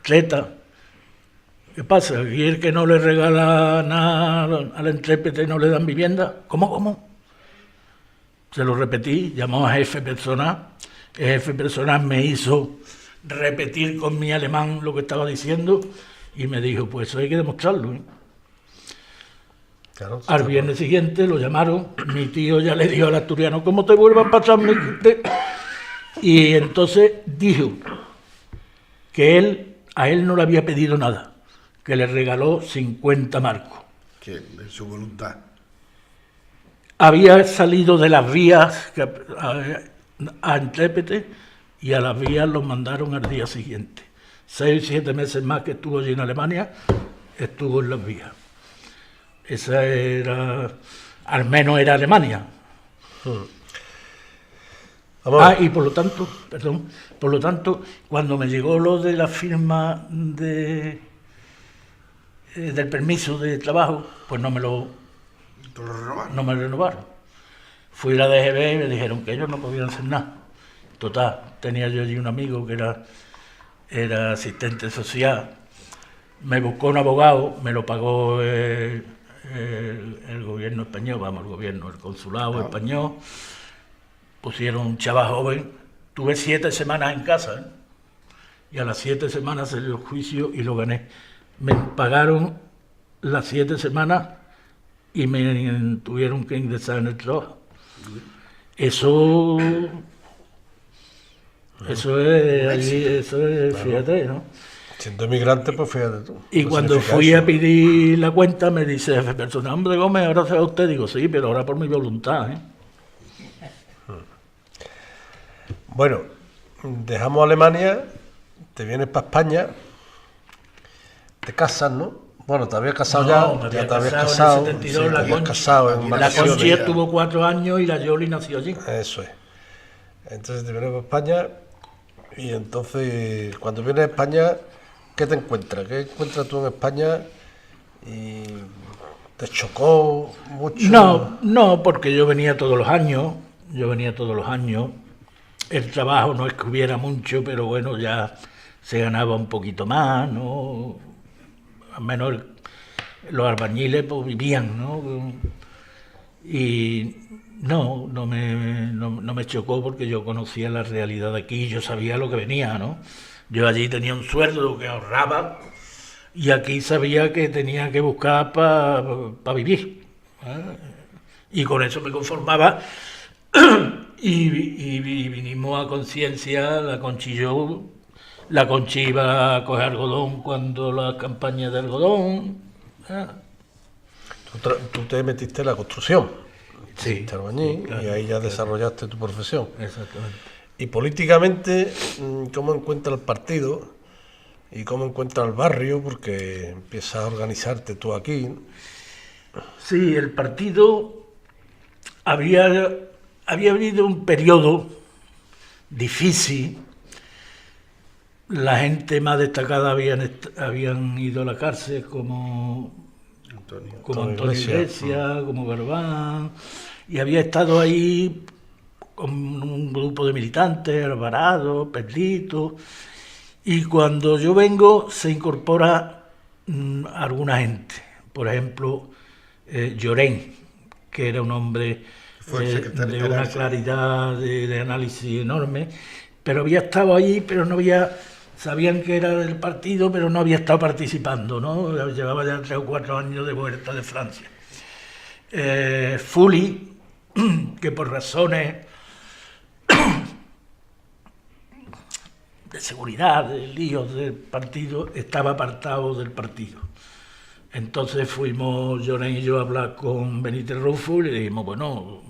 Treta. ¿Qué pasa? ¿Y el que no le regala nada al intérprete y no le dan vivienda? ¿Cómo? Se lo repetí, llamó a jefe personal. El jefe personal me hizo repetir con mi alemán lo que estaba diciendo y me dijo, pues eso hay que demostrarlo, ¿eh? Claro, Al viernes siguiente lo llamaron, mi tío ya le dijo al asturiano, ¿cómo te vuelvas a pasar? Y entonces dijo que a él no le había pedido nada, que le regaló 50 marcos. Que de su voluntad. Había salido de las vías a intérprete y a las vías los mandaron al día siguiente. 6 o 7 meses más que estuvo allí en Alemania, estuvo en las vías. Esa era, al menos era Alemania. Y por lo tanto, cuando me llegó lo de la firma del permiso de trabajo, pues no me renovaron. Fui a la DGB y me dijeron que ellos no podían hacer nada. Total, tenía yo allí un amigo que era asistente social, me buscó un abogado, me lo pagó el gobierno español, el consulado español, pusieron un chaval joven, tuve 7 semanas en casa, y a las 7 semanas salió el juicio y lo gané. Me pagaron las 7 semanas y me tuvieron que ingresar en el trabajo. Eso es, fíjate, ¿no? Siendo inmigrante, pues fíjate tú. Y cuando fui a pedir la cuenta, me dice jefe personal, hombre Gómez, ahora se va usted. Digo, sí, pero ahora por mi voluntad, ¿eh? Bueno, dejamos Alemania, te vienes para España, te casas, ¿no? Bueno, te habías casado No, ya te habías casado casado. en el 72, Sí, te habías casado en la vacaciones Conchi ya. estuvo 4 años y la Yoli nació allí. Eso es. Entonces te vienes para España y entonces cuando vienes a España, ¿qué te encuentras? ¿Qué encuentras tú en España? ¿Y te chocó mucho? No, porque yo venía todos los años. El trabajo no es que hubiera mucho, pero bueno, ya se ganaba un poquito más, ¿no? Al menos los albañiles pues vivían, ¿no? Y no me chocó porque yo conocía la realidad de aquí, yo sabía lo que venía, ¿no? Yo allí tenía un sueldo que ahorraba y aquí sabía que tenía que buscar para vivir, ¿eh? Y con eso me conformaba. Y vinimos a conciencia, la Conchi y yo. La Conchi iba a coger algodón cuando la campaña de algodón. Tú te metiste en la construcción. Sí, Albañil, claro, y ahí ya desarrollaste tu profesión. Exactamente. Y políticamente, ¿cómo encuentras el partido? ¿Y cómo encuentras el barrio? Porque empiezas a organizarte tú aquí. Sí, el partido había habido un periodo difícil. La gente más destacada habían ido a la cárcel como Antonio Iglesias, como Garbán, y había estado ahí con un grupo de militantes, Alvarado, Perlito, y cuando yo vengo se incorpora alguna gente, por ejemplo, Llorén, que era un hombre de una claridad de análisis enorme, pero había estado allí, pero no había... Sabían que era del partido, pero no había estado participando, ¿no? Llevaba ya 3 o 4 años de vuelta de Francia. Fuli, que por razones de seguridad, de líos del partido, estaba apartado del partido. Entonces fuimos Llorén y yo a hablar con Benítez Rufo y le dijimos, bueno,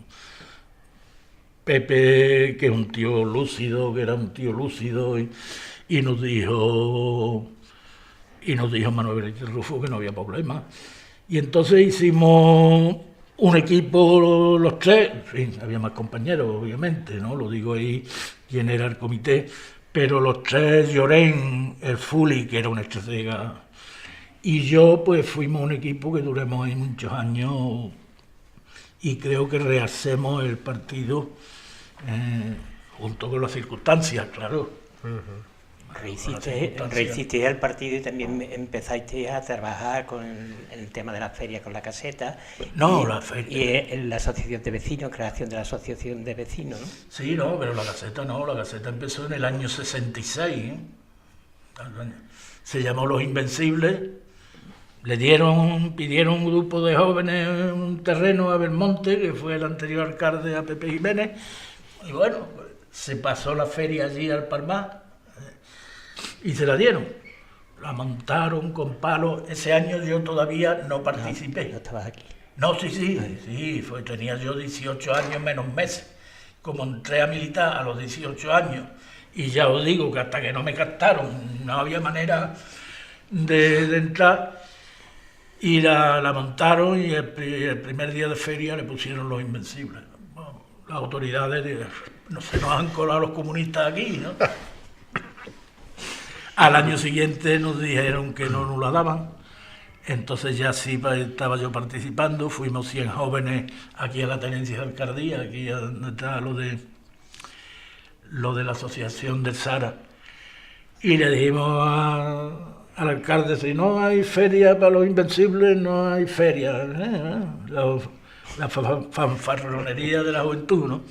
Pepe, que es un tío lúcido, y nos dijo Manuel Benítez Rufo que no había problema. Y entonces hicimos un equipo los 3, en fin, había más compañeros, obviamente, ¿no? Lo digo ahí quién era el comité, pero los 3, Llorén, el Fuli, que era una estratega, y yo, pues fuimos un equipo que duramos ahí muchos años y creo que rehacemos el partido junto con las circunstancias, claro. Rehiciste el partido y también empezaste a trabajar con el tema de la feria con la caseta. La feria. Y en la asociación de vecinos, creación de la asociación de vecinos, ¿no? Sí, no, pero la caseta empezó en el año 66, ¿eh? Se llamó Los Invencibles, pidieron un grupo de jóvenes un terreno a Belmonte, que fue el anterior alcalde a Pepe Jiménez, y bueno, se pasó la feria allí al Palmar, y se la dieron. La montaron con palos. Ese año yo todavía no participé. No estabas aquí. No, sí, tenía yo 18 años menos meses. Como entré a militar a los 18 años Y ya os digo que hasta que no me captaron no había manera de entrar, y la montaron, y el primer día de feria le pusieron Los Invencibles. Bueno, las autoridades no se nos han colado los comunistas aquí, ¿no? Al año siguiente nos dijeron que no nos la daban, entonces ya sí estaba yo participando, fuimos 100 jóvenes aquí a la tenencia de alcaldía, aquí donde está lo de la asociación del Sara, y le dijimos al alcalde: si no hay feria para Los Invencibles, no hay feria, la fanfarronería de la juventud, ¿no?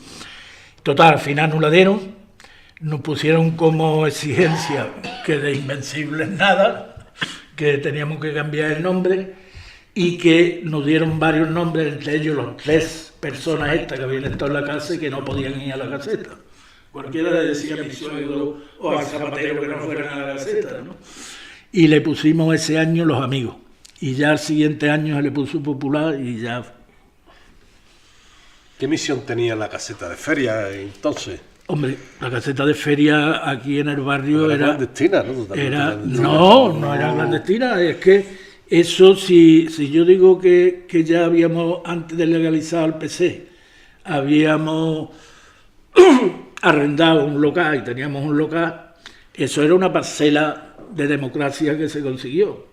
Total, al final nos la dieron. Nos pusieron como exigencia que de Invencibles nada, que teníamos que cambiar el nombre, y que nos dieron varios nombres, entre ellos los 3 personas estas que habían estado en la casa y que no podían ir a la caseta. Cualquiera le decía a mi suegro o al zapatero que no fueran a la caseta, ¿no? Y le pusimos ese año Los Amigos, y ya el siguiente año se le puso Popular, y ya. ¿Qué misión tenía la caseta de feria entonces? Hombre, la caseta de feria aquí en el barrio era clandestina, ¿no? No era clandestina, es que eso, si yo digo que ya habíamos, antes de legalizar el PC, habíamos arrendado un local y teníamos un local, eso era una parcela de democracia que se consiguió.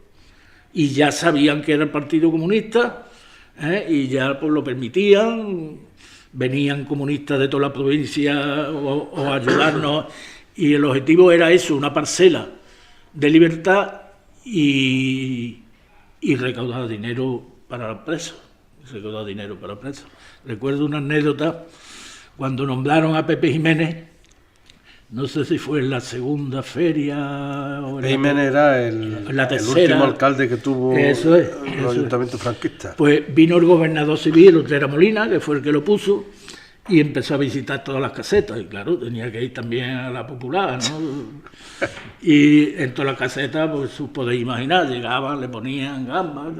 Y ya sabían que era el Partido Comunista, y ya pues lo permitían. Venían comunistas de toda la provincia o ayudarnos, y el objetivo era eso, una parcela de libertad y recaudar dinero para los presos. Recuerdo una anécdota, cuando nombraron a Pepe Jiménez, no sé si fue en la segunda feria o Pepe Jiménez era el último alcalde que tuvo el ayuntamiento franquista. Pues vino el gobernador civil, Utrera Molina, que fue el que lo puso, y empezó a visitar todas las casetas, y claro, tenía que ir también a la Popular, ¿no? Y en todas las casetas, pues os podéis imaginar, llegaban, le ponían gambas,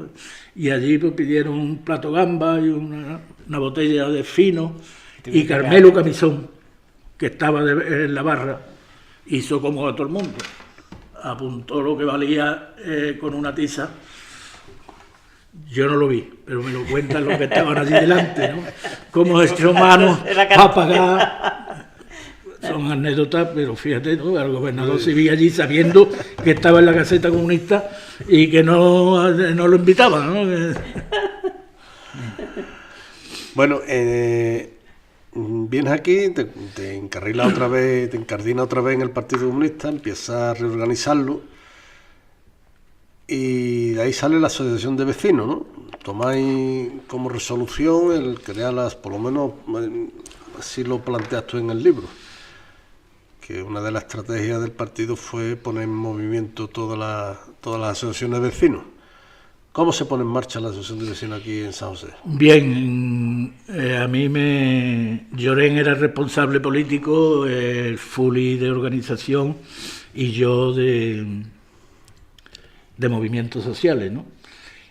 y allí pues pidieron un plato gamba y una botella de fino, y Carmelo Camisón, que estaba en la barra, hizo como a todo el mundo, apuntó lo que valía con una tiza. Yo no lo vi, pero me lo cuentan los que estaban allí delante, ¿no? Cómo echó manos para pagar. Son anécdotas, pero fíjate, ¿no? El gobernador civil allí sabiendo que estaba en la caseta comunista y que no lo invitaban, ¿no? Bueno, vienes aquí, te encarrila otra vez, te encardina otra vez en el Partido Comunista, empiezas a reorganizarlo, y de ahí sale la asociación de vecinos, ¿no? Tomáis como resolución el crearlas, por lo menos así lo planteas tú en el libro, que una de las estrategias del partido fue poner en movimiento todas las asociaciones de vecinos. ¿Cómo se pone en marcha la asociación de vecinos aquí en San José? Bien, a mí Llorén era el responsable político, el Fuli de organización y yo de movimientos sociales, ¿no?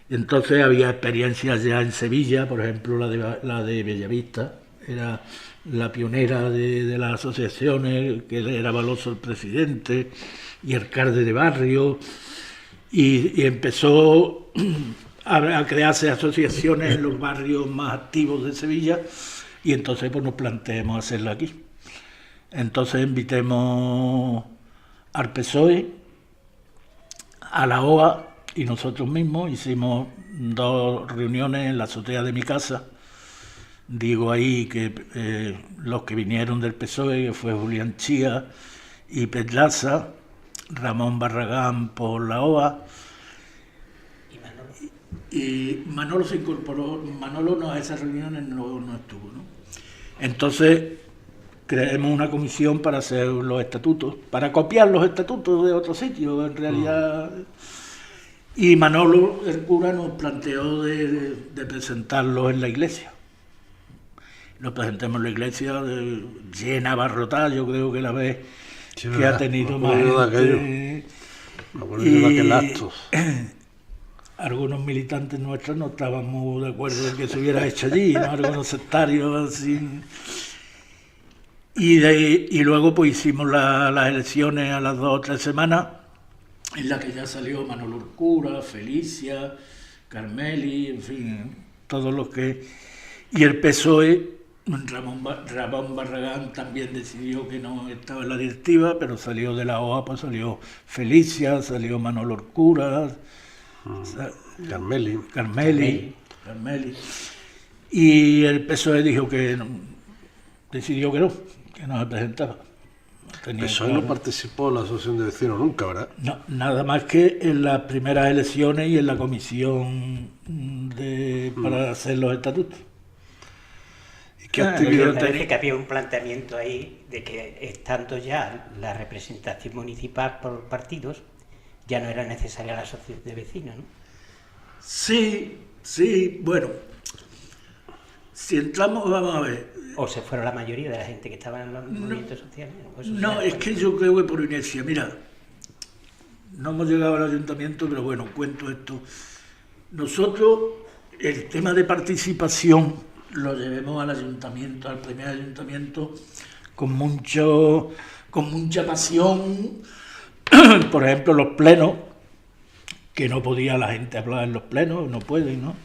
Entonces había experiencias ya en Sevilla, por ejemplo la de Bellavista, era la pionera de las asociaciones, que era Baloso el presidente y alcalde de barrio, y empezó a crearse asociaciones en los barrios más activos de Sevilla, y entonces pues nos planteamos hacerla aquí. Entonces invitemos al PSOE, a la OA y nosotros mismos, hicimos 2 reuniones en la azotea de mi casa. Digo ahí que los que vinieron del PSOE, que fue Julián Chía y Pedraza, Ramón Barragán por la OA, y Manolo se incorporó. Manolo no, a esas reuniones no estuvo, ¿no? Entonces creemos una comisión para hacer los estatutos, para copiar los estatutos de otros sitios, en realidad. Y Manolo, el cura, nos planteó de presentarlos en la iglesia. Lo presentamos en la iglesia, llena, abarrotada, yo creo que la vez que ha tenido más gente. Me acuerdo de aquel acto. Algunos militantes nuestros no estaban muy de acuerdo en que se hubiera hecho allí, ¿no? Algunos sectarios así. Y luego pues hicimos las elecciones a las 2 o 3 semanas, en las que ya salió Manolo Urcura, Felicia, Carmeli, en fin, todos los que... Y el PSOE, Ramón Barragán también decidió que no estaba en la directiva, pero salió de la OA, pues salió Felicia, salió Manolo Urcura, Carmeli. Y el PSOE dijo que decidió que no se presentaba. El PSOE no participó en la asociación de vecinos nunca, ¿verdad? No, nada más que en las primeras elecciones y en la comisión para hacer los estatutos. ¿Qué actividad parece que había un planteamiento ahí de que estando ya la representación municipal por partidos, ya no era necesaria la asociación de vecinos, ¿no? Sí, bueno, si entramos, vamos a ver. ¿O se fueron la mayoría de la gente que estaba en los movimientos sociales? No, es que yo creo que por inercia, mira, no hemos llegado al ayuntamiento, pero bueno, cuento esto. Nosotros, el tema de participación lo llevemos al ayuntamiento, al primer ayuntamiento, con mucha pasión. Por ejemplo, los plenos, que no podía la gente hablar en los plenos, no pueden, ¿no?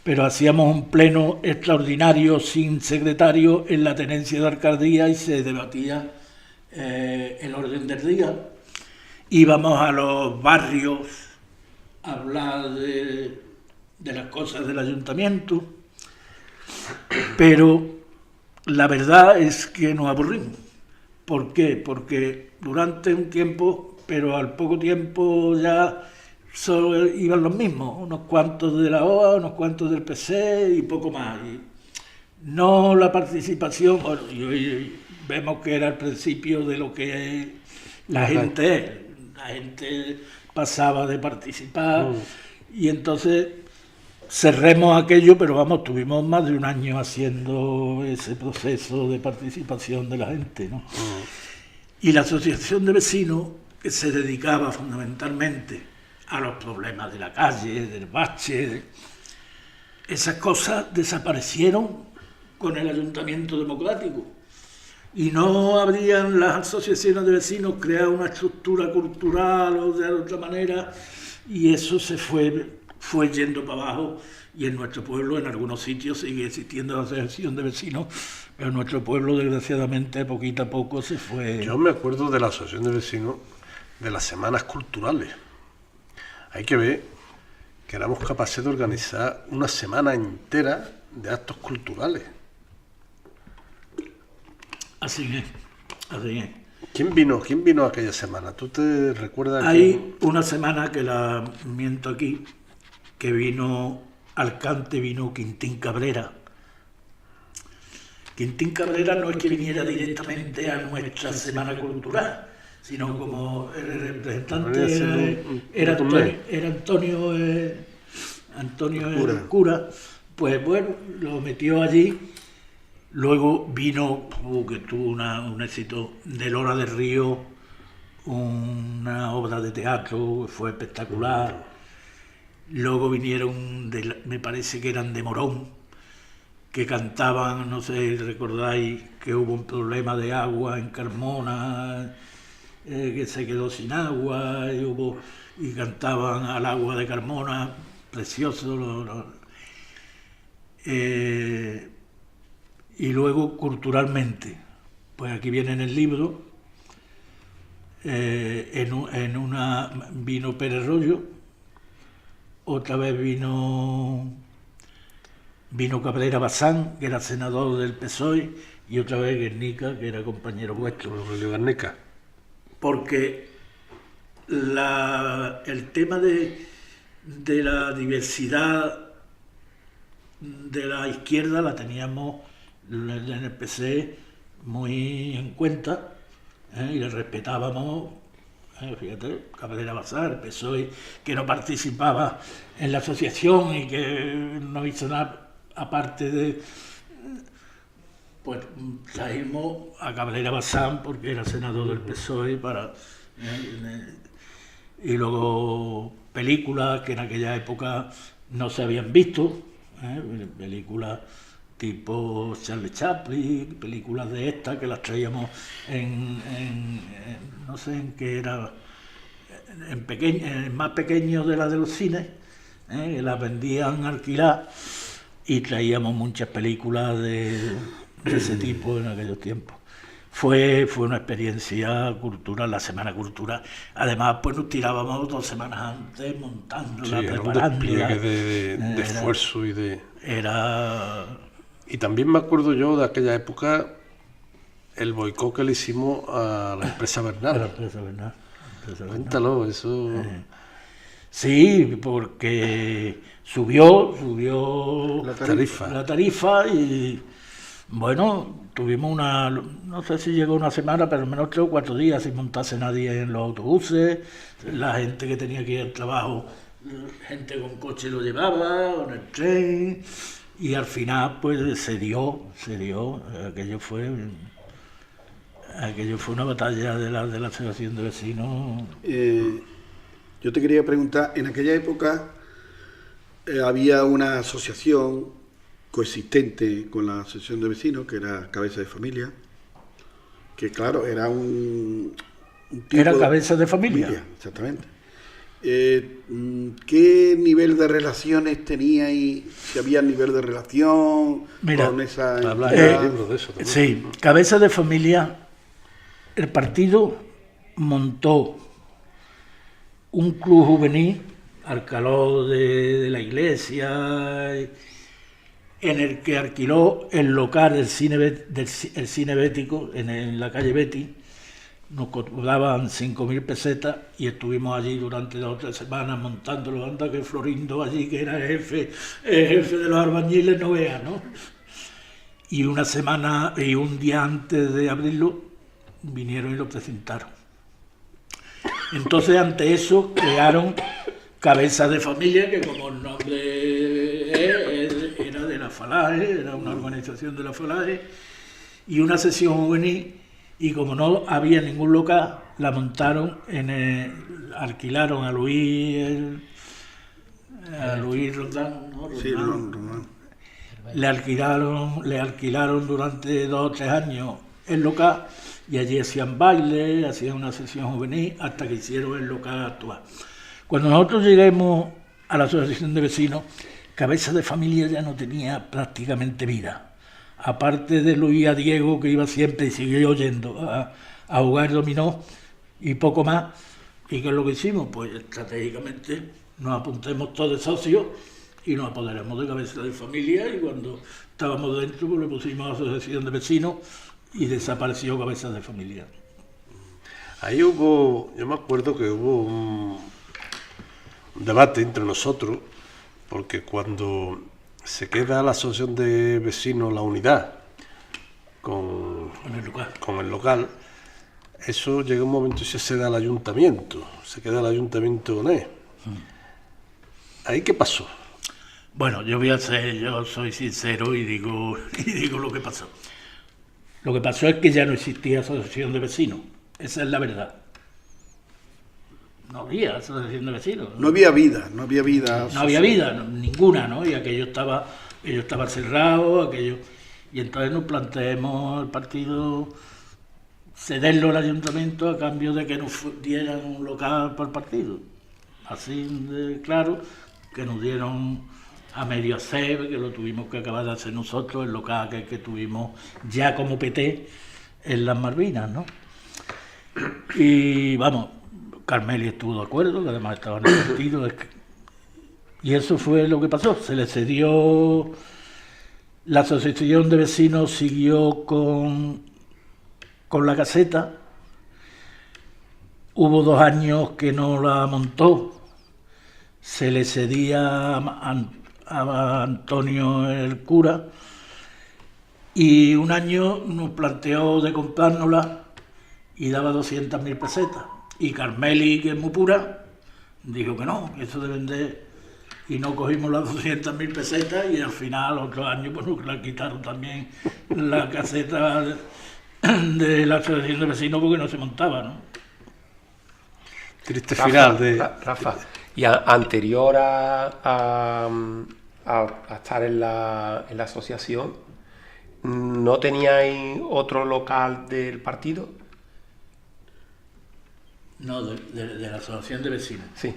Pero hacíamos un pleno extraordinario sin secretario en la tenencia de alcaldía y se debatía el orden del día. Íbamos a los barrios a hablar de las cosas del ayuntamiento. Pero la verdad es que nos aburrimos. ¿Por qué? Porque durante un tiempo, pero al poco tiempo ya solo iban los mismos, unos cuantos de la OA, unos cuantos del PC y poco más. Y no la participación, bueno, y vemos que era el principio de lo que la gente es. La gente pasaba de participar y entonces... cerremos aquello, pero vamos, tuvimos más de un año haciendo ese proceso de participación de la gente, ¿no? Y la asociación de vecinos, que se dedicaba fundamentalmente a los problemas de la calle, del bache, esas cosas desaparecieron con el ayuntamiento democrático. Y no habrían las asociaciones de vecinos creado una estructura cultural o de otra manera, y eso se fue yendo para abajo, y en nuestro pueblo, en algunos sitios, sigue existiendo la asociación de vecinos, pero en nuestro pueblo, desgraciadamente, poquito a poco se fue... Yo me acuerdo de la asociación de vecinos de las semanas culturales. Hay que ver que éramos capaces de organizar una semana entera de actos culturales. Así es. ¿Quién vino aquella semana? ¿Tú te recuerdas? Hay una semana que la miento aquí, que vino Alcante, vino Quintín Cabrera. Quintín Cabrera no es que viniera directamente a nuestra semana cultural, sino como el representante era Antonio el cura, pues bueno, lo metió allí. Luego vino, que tuvo un éxito, de Lora del Río, una obra de teatro que fue espectacular. Luego vinieron, me parece que eran de Morón, que cantaban, no sé si recordáis, que hubo un problema de agua en Carmona, que se quedó sin agua, y cantaban al agua de Carmona, precioso. Y luego, culturalmente, pues aquí viene en el libro, vino Pérez Royo, otra vez vino Cabrera Bazán, que era senador del PSOE, y otra vez Guernica, que era compañero vuestro. Guernica. Porque el tema de la diversidad de la izquierda la teníamos en el PC muy en cuenta, y le respetábamos. Fíjate, Cabrera Bazán, el PSOE, que no participaba en la asociación y que no hizo nada aparte de... Pues trajimos a Cabrera Bazán porque era senador del PSOE y luego películas que en aquella época no se habían visto, películas tipo Charlie Chaplin, películas de estas que las traíamos no sé en qué era, en más pequeños de las de los cines, que las vendían alquilar, y traíamos muchas películas de ese tipo en aquellos tiempos. Fue una experiencia cultural, la Semana Cultural. Además, pues nos tirábamos 2 semanas antes montándola, preparándola. De esfuerzo y de... Era... Y también me acuerdo yo de aquella época el boicot que le hicimos a la empresa Bernal. Cuéntalo, eso... Sí, porque subió la tarifa y, bueno, tuvimos no sé si llegó una semana, pero al menos 3 o 4 días sin montarse nadie en los autobuses. La gente que tenía que ir al trabajo, gente con coche lo llevaba, con el tren, y al final pues se dio. Aquello fue una batalla de la asociación de vecinos. Yo te quería preguntar, en aquella época había una asociación coexistente con la asociación de vecinos, que era Cabeza de Familia, que claro, era un tipo ¿Era Cabeza de Familia? Exactamente. ¿Qué nivel de relaciones tenía y si había nivel de relación con esa entidad? De eso también. Sí, Cabeza de Familia, el partido montó un club juvenil al calor de la iglesia, en el que alquiló el local del cine Bético en la calle Betty. Nos cobraban 5.000 pesetas y estuvimos allí durante 2 o 3 semanas montándolo. Anda que Florindo allí, que era el jefe de los albañiles, no vea, ¿no? Y un día antes de abrirlo vinieron y lo presentaron. Entonces, ante eso, crearon Cabeza de Familia, que como el nombre era de la Falange, era una organización de la Falange, y una sesión juvenil, y como no había ningún local, la montaron alquilaron a Luis Roldán, ¿no? Sí, Roldán. Le alquilaron durante 2 o 3 años el local, y allí hacían baile, hacían una sesión juvenil, hasta que hicieron el local actual. Cuando nosotros llegamos a la asociación de vecinos, Cabeza de Familia ya no tenía prácticamente vida. Aparte de Luis a Diego, que iba siempre y siguió yendo a jugar dominó y poco más. ¿Y qué es lo que hicimos? Pues estratégicamente nos apuntemos todos de socios y nos apoderamos de Cabeza de Familia, y cuando estábamos dentro pues le pusimos a la asociación de vecinos y desapareció Cabeza de Familia. Ahí yo me acuerdo que hubo un debate entre nosotros, porque cuando se queda la asociación de vecinos, la unidad, con el local, eso llega un momento y se cede al ayuntamiento, con él. ¿Ahí qué pasó? Bueno, yo soy sincero y digo lo que pasó. Lo que pasó es que ya no existía asociación de vecinos, esa es la verdad. No había asociación de vecinos. No había vida. No había vida, ninguna, ¿no? Y aquello estaba cerrado, y entonces nos planteamos al partido cederlo al ayuntamiento a cambio de que nos dieran un local para el partido. Así de claro, que nos dieron a medio hacer, que lo tuvimos que acabar de hacer nosotros, el local que tuvimos ya como PT en las Malvinas, ¿no? Y vamos, Carmeli estuvo de acuerdo, que además estaba en el partido, y eso fue lo que pasó. Se le cedió, la asociación de vecinos siguió con la caseta. Hubo 2 años que no la montó, se le cedía a Antonio el cura, y un año nos planteó de comprárnosla y daba 200.000 pesetas. Y Carmeli, que es muy pura, dijo que no, que eso de vender, y no cogimos las 200.000 pesetas, y al final, otro año, pues nos la quitaron también la caseta de la asociación de vecinos porque no se montaba, ¿no? Triste final de... Rafa, y anterior a estar en la asociación, ¿no teníais otro local del partido? No, de la asociación de vecinos. Sí.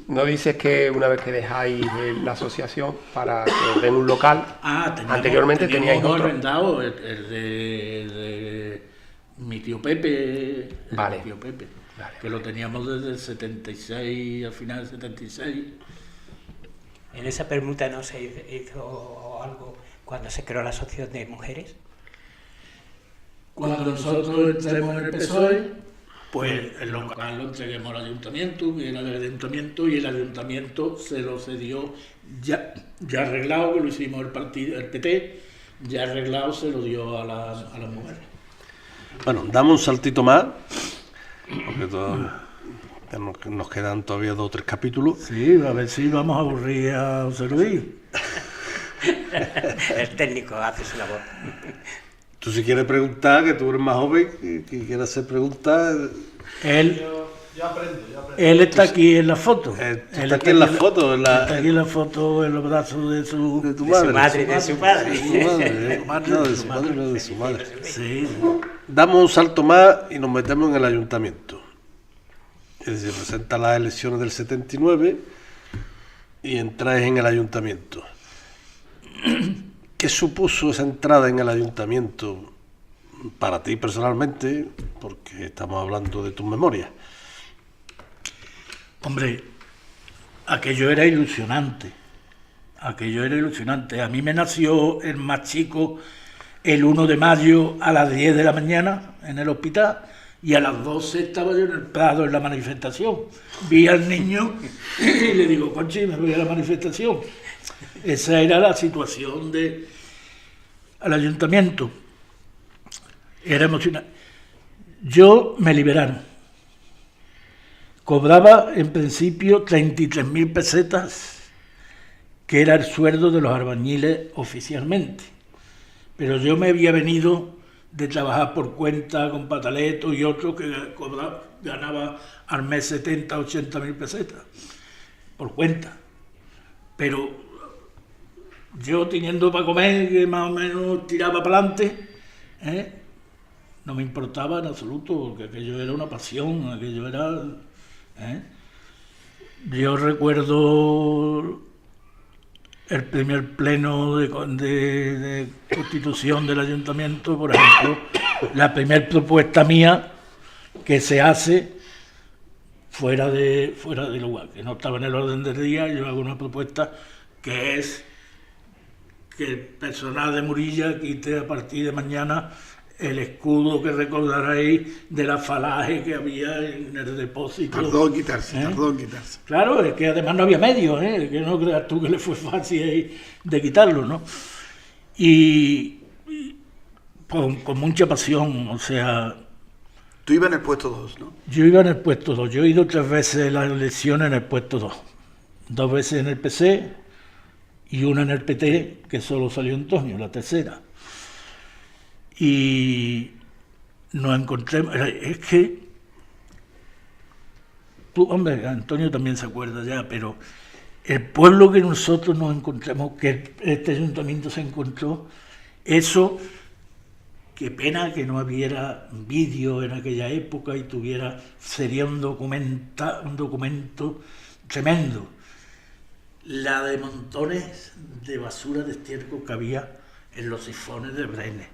¿No dices que una vez que dejáis la asociación para que os den un local, anteriormente teníais otro? Arrendado, el de mi tío Pepe, Vale. Mi tío Pepe, Vale. que lo teníamos desde el 76, al final del 76. ¿En esa permuta no se hizo algo cuando se creó la asociación de mujeres? Cuando nosotros entremos en el PSOE, pues el local lo entreguemos al ayuntamiento, que era del ayuntamiento, y el ayuntamiento se lo cedió ya arreglado, que lo hicimos el PT, ya arreglado se lo dio a las mujeres. Bueno, damos un saltito más, porque nos quedan todavía 2 o 3 capítulos. Sí, a ver si vamos a aburrir a José Luis. El técnico hace su labor. Tú si quieres preguntar, que tú eres más joven, que quieras hacer preguntas... Él Yo aprendo. Él está aquí en la foto. Está aquí en la foto. Está aquí en la foto, en los brazos de tu madre. Y de su padre. De su madre, no, de su madre, no de su madre. Sí. Damos un salto más y nos metemos en el ayuntamiento. Se presentan las elecciones del 79 y entráis en el ayuntamiento. ¿Qué supuso esa entrada en el ayuntamiento para ti personalmente? Porque estamos hablando de tus memorias. Hombre, aquello era ilusionante. A mí me nació el más chico el 1 de mayo a las 10 de la mañana en el hospital y a las 12 estaba yo en el Prado en la manifestación. Vi al niño y le digo, Conchi, me voy a la manifestación. Esa era la situación al ayuntamiento. Era emocionante. Yo me liberaron. Cobraba en principio 33.000 pesetas, que era el sueldo de los albañiles oficialmente. Pero yo me había venido de trabajar por cuenta con Pataleto y otro que ganaba al mes 70, 80.000 pesetas por cuenta. Pero yo teniendo para comer, que más o menos tiraba para adelante, no me importaba en absoluto, porque aquello era una pasión, aquello era... Yo recuerdo el primer pleno de constitución del ayuntamiento, por ejemplo, la primera propuesta mía que se hace fuera de lugar, que no estaba en el orden del día. Yo hago una propuesta que es que el personal de Murilla quite a partir de mañana el escudo que recordaréis de la falaje que había en el depósito. Tardó en quitarse. Claro, es que además no había medios, que no creas tú que le fue fácil ahí de quitarlo, ¿no? Y con mucha pasión, o sea... Tú ibas en el puesto 2, ¿no? Yo iba en el puesto 2, yo he ido 3 veces en las elecciones en el puesto 2. 2 veces en el PC y una en el PT, que solo salió Antonio, la tercera. Y nos encontramos, es que tú, hombre, Antonio también se acuerda ya, pero el pueblo que nosotros nos encontramos, que este ayuntamiento se encontró, eso, qué pena que no hubiera vídeo en aquella época y sería un documento tremendo. La de montones de basura de estiércol que había en los sifones de Brenes.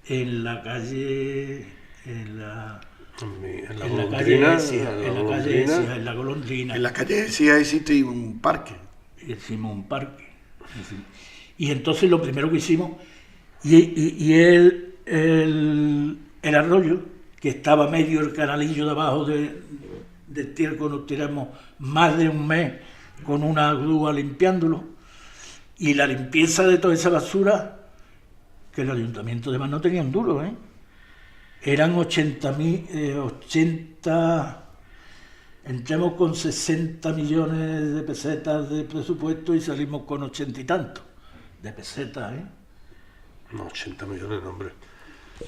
En la calle, en la Golondrina. En la calle Ecija existe un parque. Hicimos un parque. Y entonces lo primero que hicimos, y el arroyo, que estaba medio el canalillo de abajo de estiércol, nos tiramos más de un mes con una grúa limpiándolo, y la limpieza de toda esa basura, que el ayuntamiento además no tenía un duro, eran 80, entramos con 60 millones de pesetas de presupuesto y salimos con 80 y tantos de pesetas, No, 80 millones, hombre.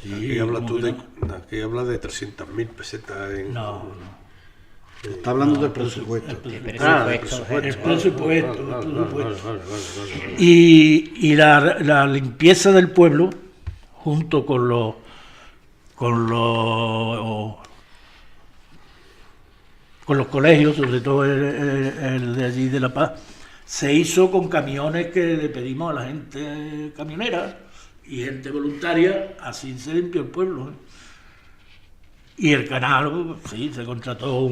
Sí, Aquí habla de 300.000 pesetas en... No. Está hablando del presupuesto. El presupuesto. Y la limpieza del pueblo, junto con los colegios, sobre todo el de allí de La Paz, se hizo con camiones que le pedimos a la gente camionera y gente voluntaria, así se limpió el pueblo. Y el canal, sí, se contrató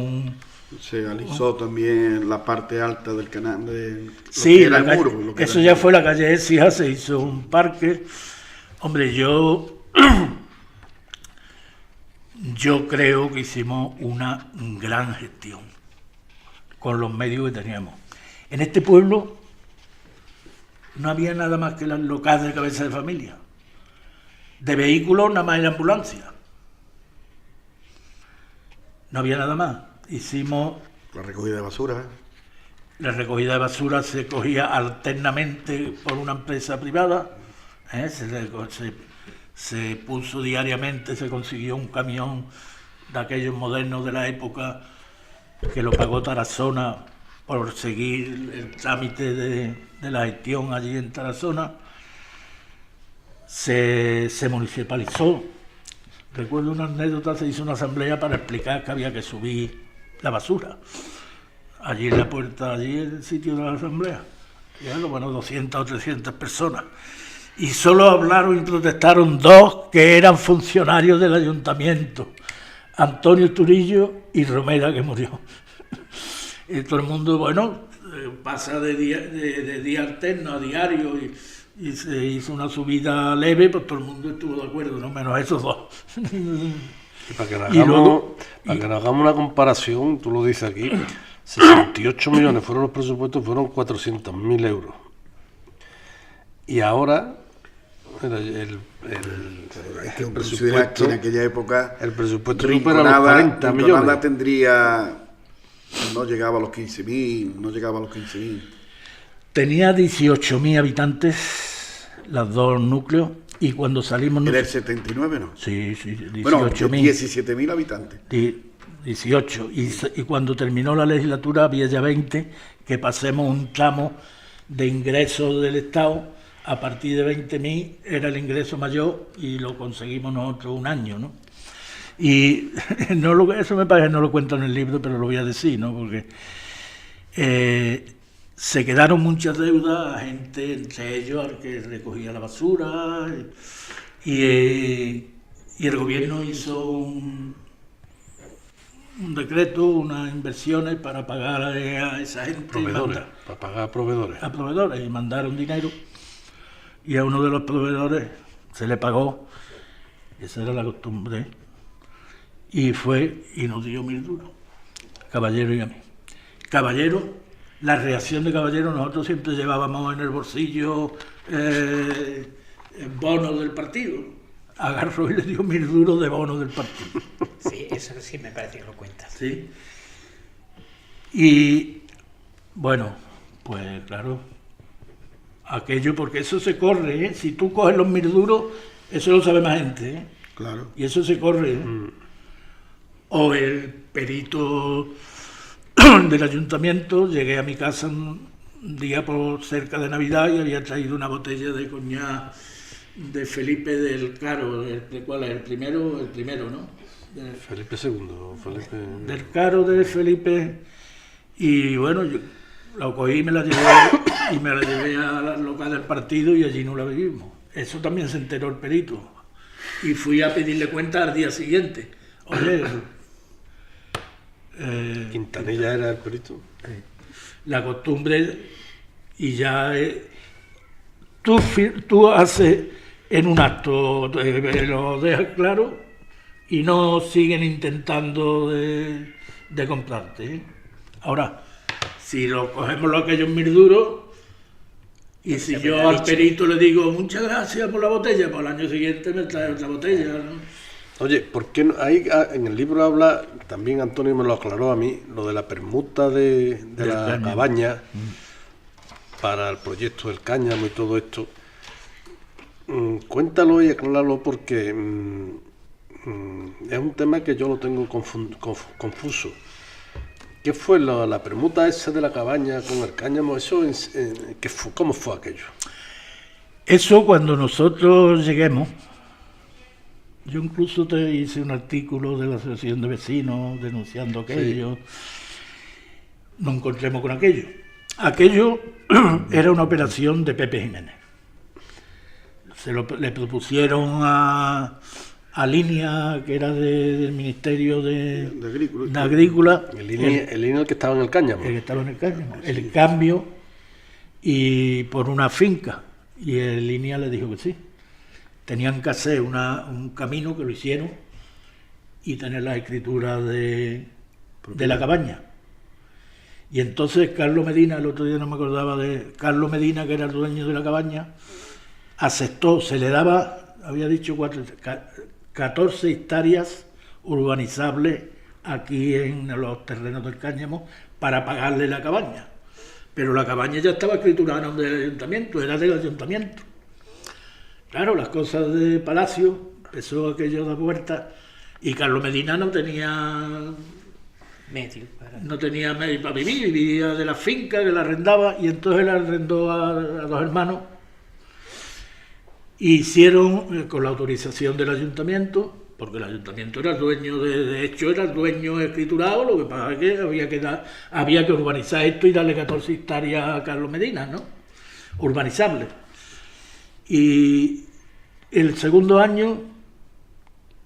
Se alisó también la parte alta del canal, de sí, que era el muro. Eso ya fue la calle Écija, se hizo un parque. Hombre, yo creo que hicimos una gran gestión con los medios que teníamos. En este pueblo no había nada más que las locales de cabeza de familia. De vehículos nada más en ambulancia. No había nada más. Hicimos... La recogida de basura. La recogida de basura se cogía alternamente por una empresa privada. Se puso diariamente, se consiguió un camión de aquellos modernos de la época que lo pagó Tarazona por seguir el trámite de la gestión allí en Tarazona. Se municipalizó. Recuerdo una anécdota, se hizo una asamblea para explicar que había que subir la basura. Allí en la puerta, allí en el sitio de la asamblea. Y eran, bueno, 200 o 300 personas. Y solo hablaron y protestaron dos que eran funcionarios del ayuntamiento. Antonio Turillo y Romera, que murió. Y todo el mundo, bueno, pasa de día alterno a diario y se hizo una subida leve, pues todo el mundo estuvo de acuerdo, no menos esos dos. Y para que nos hagamos una comparación, tú lo dices aquí, 68 millones fueron los presupuestos, fueron 400.000 euros. Y ahora el presupuesto, que en aquella época el presupuesto supera los 40 millones. Tendría, no llegaba a los 15.000, Tenía 18.000 habitantes, las dos núcleos, y cuando salimos... ¿Era el 79, no? Sí, 18.000. Bueno, 17.000 habitantes. 18, y cuando terminó la legislatura había ya 20, que pasemos un tramo de ingresos del Estado, a partir de 20.000 era el ingreso mayor y lo conseguimos nosotros un año, ¿no? Y eso me parece que no lo cuento en el libro, pero lo voy a decir, ¿no? Porque se quedaron muchas deudas a gente, entre ellos al que recogía la basura, y el gobierno hizo un decreto, unas inversiones para pagar a esa gente. Para pagar a proveedores. A proveedores, y mandaron dinero, y a uno de los proveedores se le pagó, esa era la costumbre, y fue y nos dio 1.000 duros, Caballero y a mí. Caballero, la reacción de Caballero, nosotros siempre llevábamos en el bolsillo bonos del partido. Agarró y le dio 1.000 duros de bonos del partido. Sí, eso sí me parece que lo cuentas. Sí. Y bueno, pues claro, aquello, porque eso se corre, ¿eh? Si tú coges los 1.000 duros, eso lo sabe más gente, ¿eh? Claro. Y eso se corre, ¿eh? O el perito del ayuntamiento, llegué a mi casa un día por cerca de Navidad y había traído una botella de coñac de Felipe del Caro. ¿Cuál es? El primero, ¿no? Felipe II. Del Caro de Felipe. Y bueno, yo la cogí y me la llevé a la local del partido y allí no la bebimos. Eso también se enteró el perito. Y fui a pedirle cuenta al día siguiente. Oye, Quintanilla era el perito. La costumbre, y ya tú haces en un acto, lo dejas claro y no siguen intentando de comprarte, ¿eh? Ahora, si lo cogemos aquellos 1.000 duros, y si yo al perito le digo muchas gracias por la botella, pues al año siguiente me trae otra botella, ¿no? Oye, ¿por qué no? Ahí en el libro habla, también Antonio me lo aclaró a mí, lo de la permuta de la cabaña para el proyecto del cáñamo y todo esto. Cuéntalo y acláralo porque es un tema que yo lo tengo confuso. ¿Qué fue la permuta esa de la cabaña con el cáñamo? ¿Cómo fue aquello? Eso cuando nosotros lleguemos, Yo incluso te hice un artículo de la Asociación de Vecinos denunciando aquello. Sí. Nos encontremos con aquello. Aquello era una operación de Pepe Jiménez. Le propusieron a Línea, que era del Ministerio de Agrícola. El Línea el que estaba en el Cáñamo. El que estaba en el Cáñamo. Sí. El cambio y por una finca. Y el Línea le dijo que sí. Tenían que hacer un camino que lo hicieron y tener la escritura de la cabaña. Y entonces Carlos Medina, el otro día no me acordaba de Carlos Medina, que era el dueño de la cabaña, aceptó, se le daba, había dicho 14 hectáreas urbanizables aquí en los terrenos del Cáñamo para pagarle la cabaña. Pero la cabaña ya estaba escriturada en nombre del ayuntamiento, era del ayuntamiento. Claro, las cosas de Palacio, empezó aquello de vuelta y Carlos Medina no tenía medio para vivir, vivía de la finca que la arrendaba y entonces la arrendó a dos hermanos. Hicieron con la autorización del ayuntamiento, porque el ayuntamiento era el dueño, de hecho era el dueño escriturado, lo que pasa es que había que urbanizar esto y darle 14 hectáreas a Carlos Medina, ¿no? Urbanizable. Y el segundo año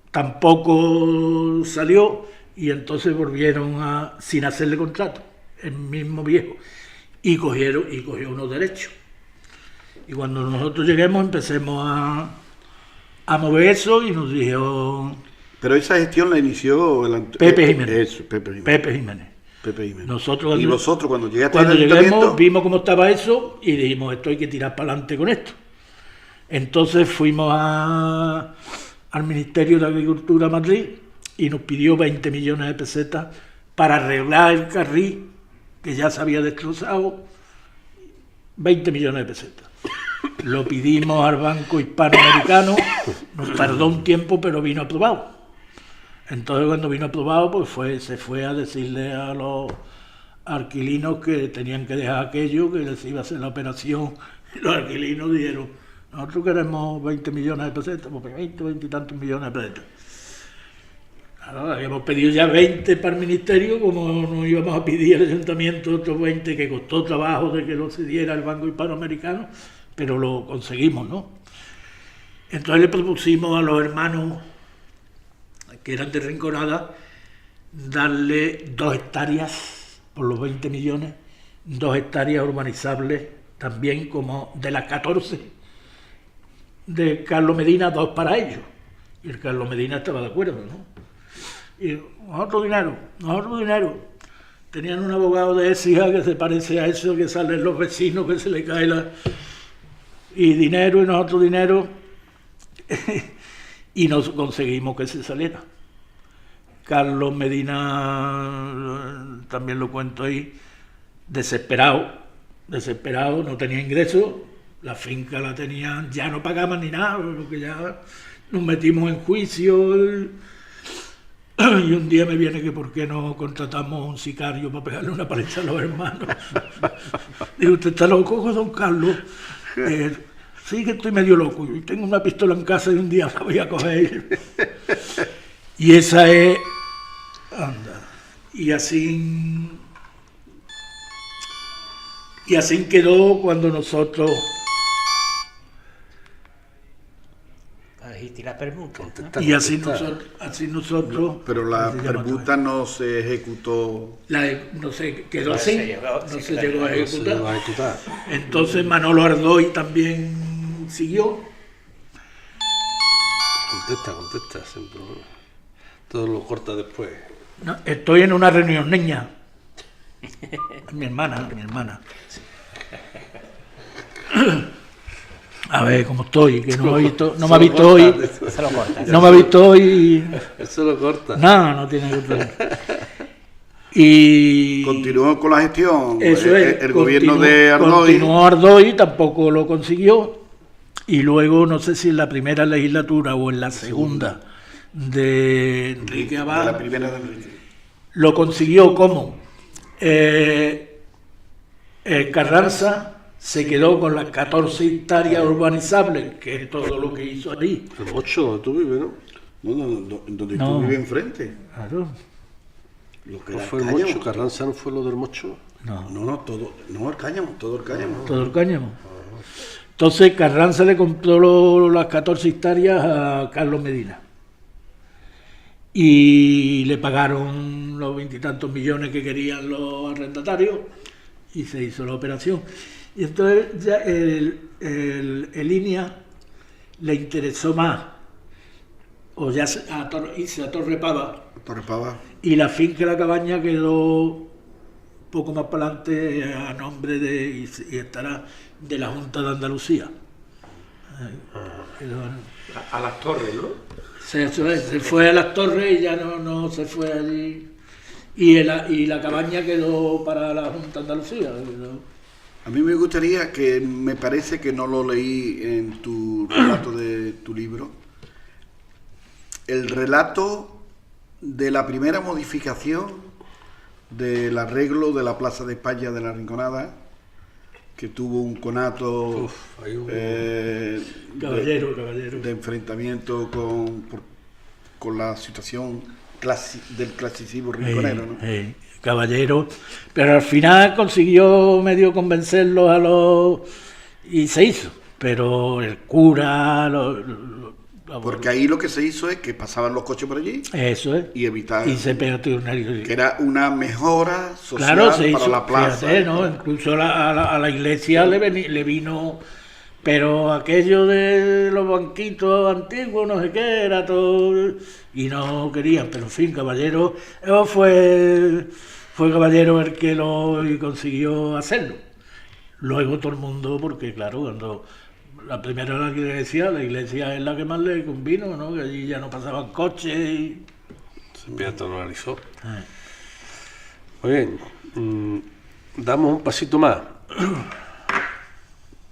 tampoco salió y entonces volvieron sin hacerle contrato, el mismo viejo, y cogió unos derechos. Y cuando nosotros lleguemos empecemos a mover eso y nos dijo... Pero esa gestión la inició Pepe Jiménez. Eso, Pepe Jiménez. Nosotros, y vosotros cuando llegaste cuando al lleguemos vimos cómo estaba eso y dijimos, esto hay que tirar para adelante con esto. Entonces fuimos al Ministerio de Agricultura de Madrid y nos pidió 20 millones de pesetas para arreglar el carril que ya se había destrozado. 20 millones de pesetas. Lo pedimos al Banco Hispanoamericano, nos tardó un tiempo, pero vino aprobado. Entonces cuando vino aprobado, pues se fue a decirle a los alquilinos que tenían que dejar aquello, que les iba a hacer la operación, y los alquilinos dijeron, nosotros queremos 20 millones de pesetas, porque 20 y tantos millones de pesetas. Claro, habíamos pedido ya 20 para el ministerio, como nos íbamos a pedir al ayuntamiento otros 20, que costó trabajo de que lo cediera el Banco Hispanoamericano, pero lo conseguimos, ¿no? Entonces le propusimos a los hermanos que eran de Rinconada darle 2 hectáreas por los 20 millones, 2 hectáreas urbanizables también, como de las 14 de Carlos Medina, 2 para ellos. Y el Carlos Medina estaba de acuerdo, ¿no? Y nosotros dinero. Tenían un abogado de Écija que se parece a eso, que salen los vecinos, que se le cae y dinero, y nosotros dinero. Y nos conseguimos que se saliera. Carlos Medina, también lo cuento ahí, desesperado, no tenía ingresos, la finca la tenían, ya no pagaban ni nada, porque ya nos metimos en juicio. Y un día me viene que por qué no contratamos un sicario para pegarle una paliza a los hermanos. Digo, ¿usted está loco, don Carlos? Sí, que estoy medio loco. Yo tengo una pistola en casa y un día la voy a coger. Y esa es... Anda. Y así quedó cuando nosotros... Y la permuta. Y así nosotros... Pero la permuta no se ejecutó. No se quedó así. No se llegó a ejecutar. Entonces Manolo Ardoy también siguió. Contesta, siempre. Todo lo corta después. No, estoy en una reunión, niña. Mi hermana. A ver cómo estoy, que no me ha visto hoy. No me ha visto hoy. Eso lo corta. No tiene que cortar. Y continuó con la gestión. Eso es, el gobierno de Ardoy. Continuó Ardoy, tampoco lo consiguió. Y luego, no sé si en la primera legislatura o en la segunda de Enrique Abad, la primera de Enrique, lo consiguió. ¿Cómo? Carranza se quedó con las 14 hectáreas urbanizables, que es todo lo que hizo ahí. El 8 donde tú vives, ¿no? Donde tú vives enfrente. Claro. Lo que ¿No era fue el cáñamo. mocho? ¿Carranza no fue lo del mocho? Todo el cáñamo. Todo el cáñamo. Entonces Carranza le compró las 14 hectáreas a Carlos Medina. Y le pagaron los 20 y tantos millones que querían los arrendatarios y se hizo la operación. Y entonces ya el INIA le interesó más, o ya irse a Torre Pava, y la finca La Cabaña quedó poco más para adelante a nombre y estará de la Junta de Andalucía. A las torres, ¿no? Se fue a las Torres y ya no se fue allí. Y la cabaña quedó para la Junta de Andalucía. A mí me gustaría, que me parece que no lo leí en tu relato de tu libro, el relato de la primera modificación del arreglo de la Plaza de España de la Rinconada, que tuvo un conato Caballero. de enfrentamiento con la situación del clasicismo rinconero, ¿no? Caballero, pero al final consiguió medio convencerlos y se hizo, pero el cura... Porque ahí lo que se hizo es que pasaban los coches por allí. Eso es. Y evitar... Y se que era una mejora social, claro, se para hizo, la plaza. Fíjate, ¿no? Incluso a la iglesia le vino... Pero aquello de los banquitos antiguos, no sé qué, era todo... Y no querían, pero en fin, Caballero... Fue Caballero el que lo consiguió hacerlo. Luego todo el mundo, porque claro, cuando... La primera la iglesia es la que más le convino, ¿no? Que allí ya no pasaban coches y... Se peatonalizó. Muy bien, damos un pasito más.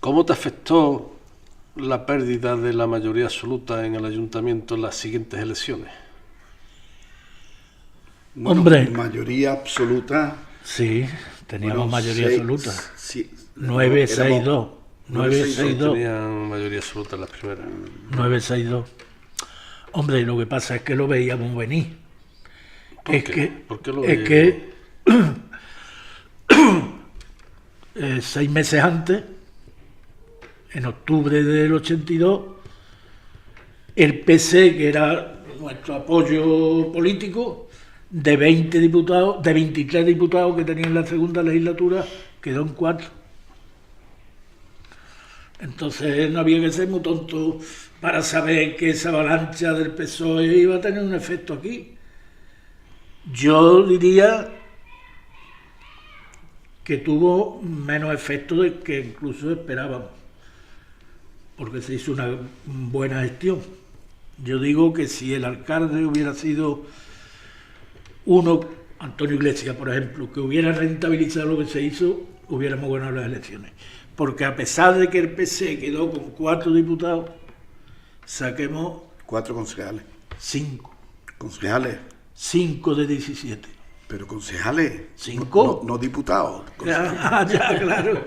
¿Cómo te afectó la pérdida de la mayoría absoluta en el ayuntamiento en las siguientes elecciones? Bueno, hombre. Mayoría absoluta. Sí, teníamos mayoría absoluta. Sí, 9-6-2. 9-6-2. Tenían mayoría absoluta en las primeras. 9-6-2. Hombre, lo que pasa es que lo veíamos venir. ¿Por qué? ¿Por qué lo es que 6 meses antes, en octubre del 82, el PC, que era nuestro apoyo político, de 20 diputados, de 23 diputados que tenía en la segunda legislatura, quedó en 4. Entonces no había que ser muy tonto para saber que esa avalancha del PSOE iba a tener un efecto aquí. Yo diría que tuvo menos efecto del que incluso esperábamos, porque se hizo una buena gestión. Yo digo que si el alcalde hubiera sido Antonio Iglesias, por ejemplo, que hubiera rentabilizado lo que se hizo, hubiéramos ganado las elecciones. Porque a pesar de que el PC quedó con 4 diputados, saquemos... 4 concejales. 5. ¿Concejales? 5 de 17. ¿Pero concejales? 5. No diputados. Ya, claro.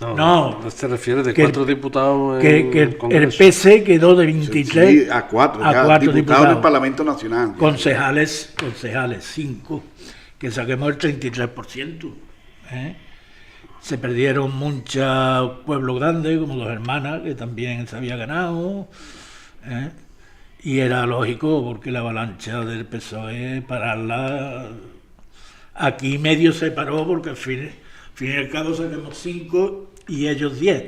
No se refiere de 4 diputados que el PC quedó de 23 sí, a 4 diputados del Parlamento Nacional. Concejales 5, que saquemos el 33%. Se perdieron muchos pueblos grandes, como Dos Hermanas, que también se había ganado. Y era lógico, porque la avalancha del PSOE, pararla... Aquí medio se paró, porque al fin y al cabo sacamos 5 y ellos 10.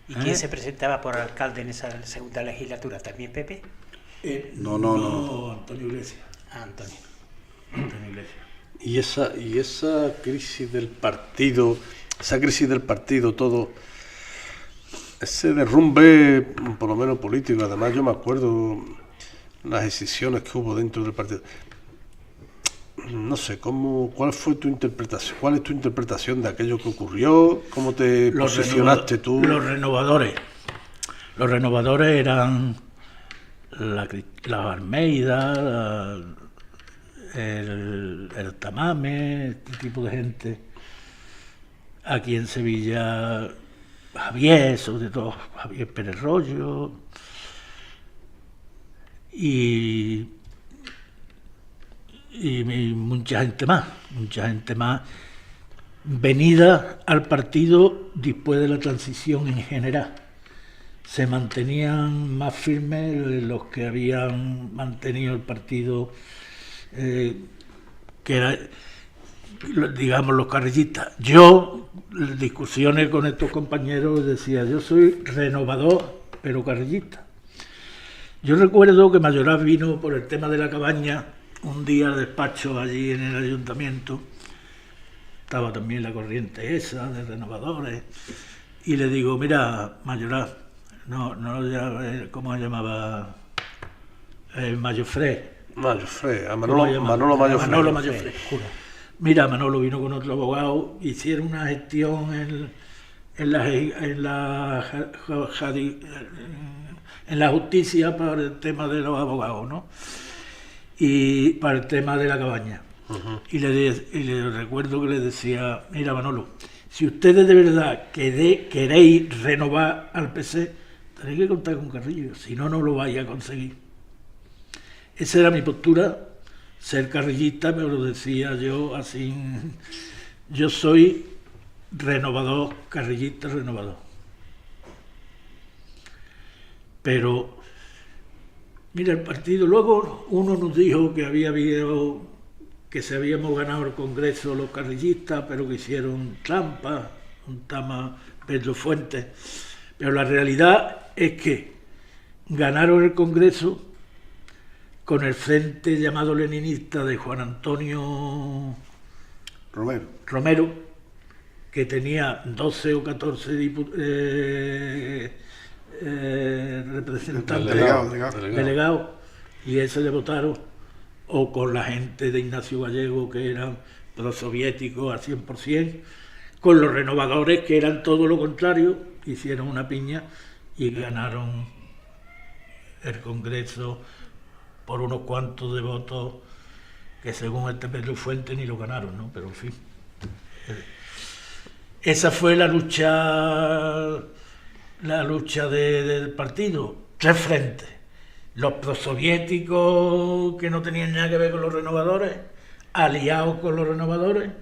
¿Y quién se presentaba por alcalde en esa segunda legislatura? ¿También Pepe? No. Antonio Iglesias. Antonio Y Iglesias. esa crisis del partido, todo, ese derrumbe, por lo menos político, además yo me acuerdo las decisiones que hubo dentro del partido. No sé, ¿cuál es tu interpretación de aquello que ocurrió? ¿Cómo te posicionaste tú? Los renovadores eran la Almeida, el Tamame, este tipo de gente. Aquí en Sevilla, Javier, sobre todo Javier Pérez Rollo. y mucha gente más venida al partido después de la transición en general. Se mantenían más firmes los que habían mantenido el partido, que era, digamos, los carrillistas. Yo, en discusiones con estos compañeros, decía, yo soy renovador, pero carrillista. Yo recuerdo que Mayoraz vino por el tema de la cabaña un día al despacho allí en el ayuntamiento. Estaba también la corriente esa de renovadores. Y le digo, mira, Mayoraz, ¿cómo se llamaba? Mayofré. Mayofré, Manolo Mayofré. Manolo Mayofré, juro. Mira, Manolo vino con otro abogado, hicieron una gestión en la justicia para el tema de los abogados, ¿no? Y para el tema de la cabaña. Uh-huh. Y le recuerdo que le decía, mira, Manolo, si ustedes de verdad queréis renovar al PC, tenéis que contar con Carrillo, si no, no lo vais a conseguir. Esa era mi postura, ser carrillista, me lo decía yo así, yo soy renovador, carrillista renovador. Pero, mira, el partido, luego uno nos dijo que había habido, que se habíamos ganado el Congreso los carrillistas, pero que hicieron trampa, un tama Pedro Fuentes. Pero la realidad es que ganaron el Congreso con el frente llamado leninista de Juan Antonio Romero, que tenía 12 o 14 representantes, delegados, y ese le votaron, o con la gente de Ignacio Gallego, que eran prosoviéticos al 100%, con los renovadores, que eran todo lo contrario, hicieron una piña y ganaron el Congreso por unos cuantos de votos que según este Pedro Fuentes ni lo ganaron, ¿no? Pero en fin. Esa fue la lucha del partido. 3 frentes. Los prosoviéticos, que no tenían nada que ver con los renovadores, aliados con los renovadores,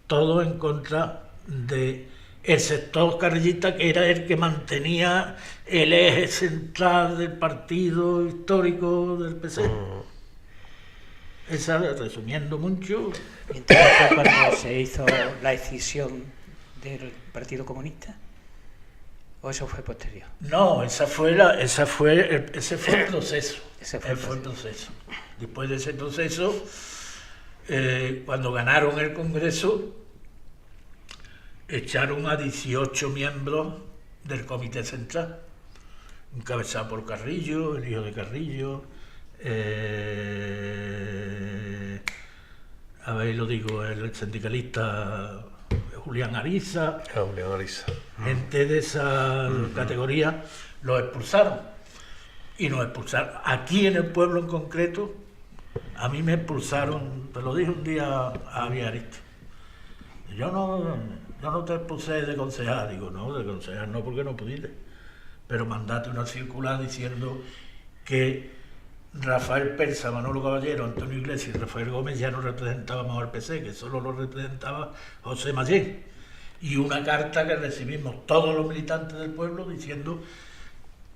todo en contra de el sector carrillista, que era el que mantenía el eje central del partido histórico del PC. Esa, resumiendo mucho. ¿Y entonces fue cuando se hizo la escisión del Partido Comunista? ¿O eso fue posterior? No, ese fue el proceso. Fue el proceso. Después de ese proceso, cuando ganaron el Congreso, echaron a 18 miembros del Comité Central, encabezado por Carrillo, el hijo de Carrillo, a ver, lo digo, el sindicalista Julián Ariza, gente de esa categoría, los expulsaron. Y nos expulsaron. Aquí en el pueblo en concreto, a mí me expulsaron, te lo dije un día a Javier Aristo. Yo no te expulsé de concejal, digo, no, de concejal no, porque no pudiste, pero mandate una circular diciendo que Rafael Persa, Manolo Caballero, Antonio Iglesias y Rafael Gómez ya no representábamos al PC, que solo lo representaba José Mayén, y una carta que recibimos todos los militantes del pueblo diciendo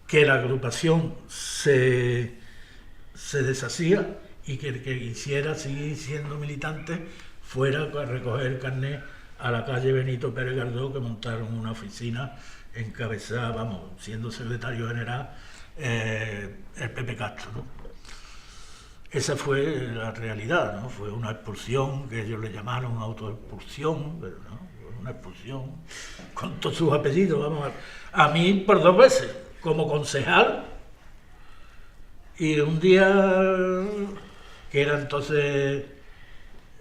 que la agrupación se deshacía y que el que quisiera seguir siendo militante fuera a recoger el carnet a la calle Benito Pérez Galdós, que montaron una oficina encabezada, siendo secretario general el Pepe Castro, ¿no? Esa fue la realidad, ¿no? Fue una expulsión que ellos le llamaron autoexpulsión, pero no, fue una expulsión con todos sus apellidos, a mí por 2 veces, como concejal, y un día que era entonces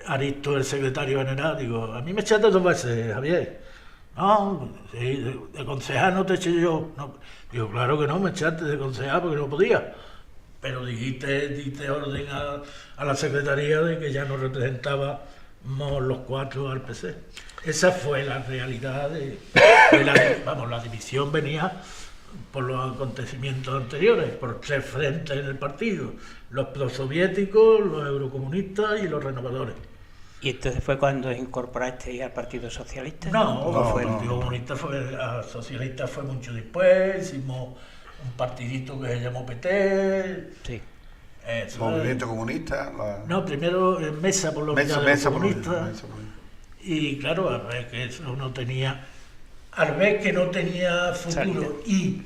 Aristo, el secretario general, digo, a mí me echaste 2 veces, Javier. No, sí, de concejal no te eché yo. No. Digo, claro que no, me echaste de concejal porque no podía. Pero diste orden a la secretaría de que ya no representábamos los 4 al PC. Esa fue la realidad la división venía por los acontecimientos anteriores, por 3 frentes en el partido: los prosoviéticos, los eurocomunistas y los renovadores. ¿Y entonces fue cuando incorporaste al Partido Socialista? No, el Partido Comunista socialista fue mucho después. Hicimos un partidito que se llamó PT. Sí. Movimiento Comunista. No, primero en Mesa por los comunistas. Y claro, al ver que eso no tenía, al ver que no tenía futuro y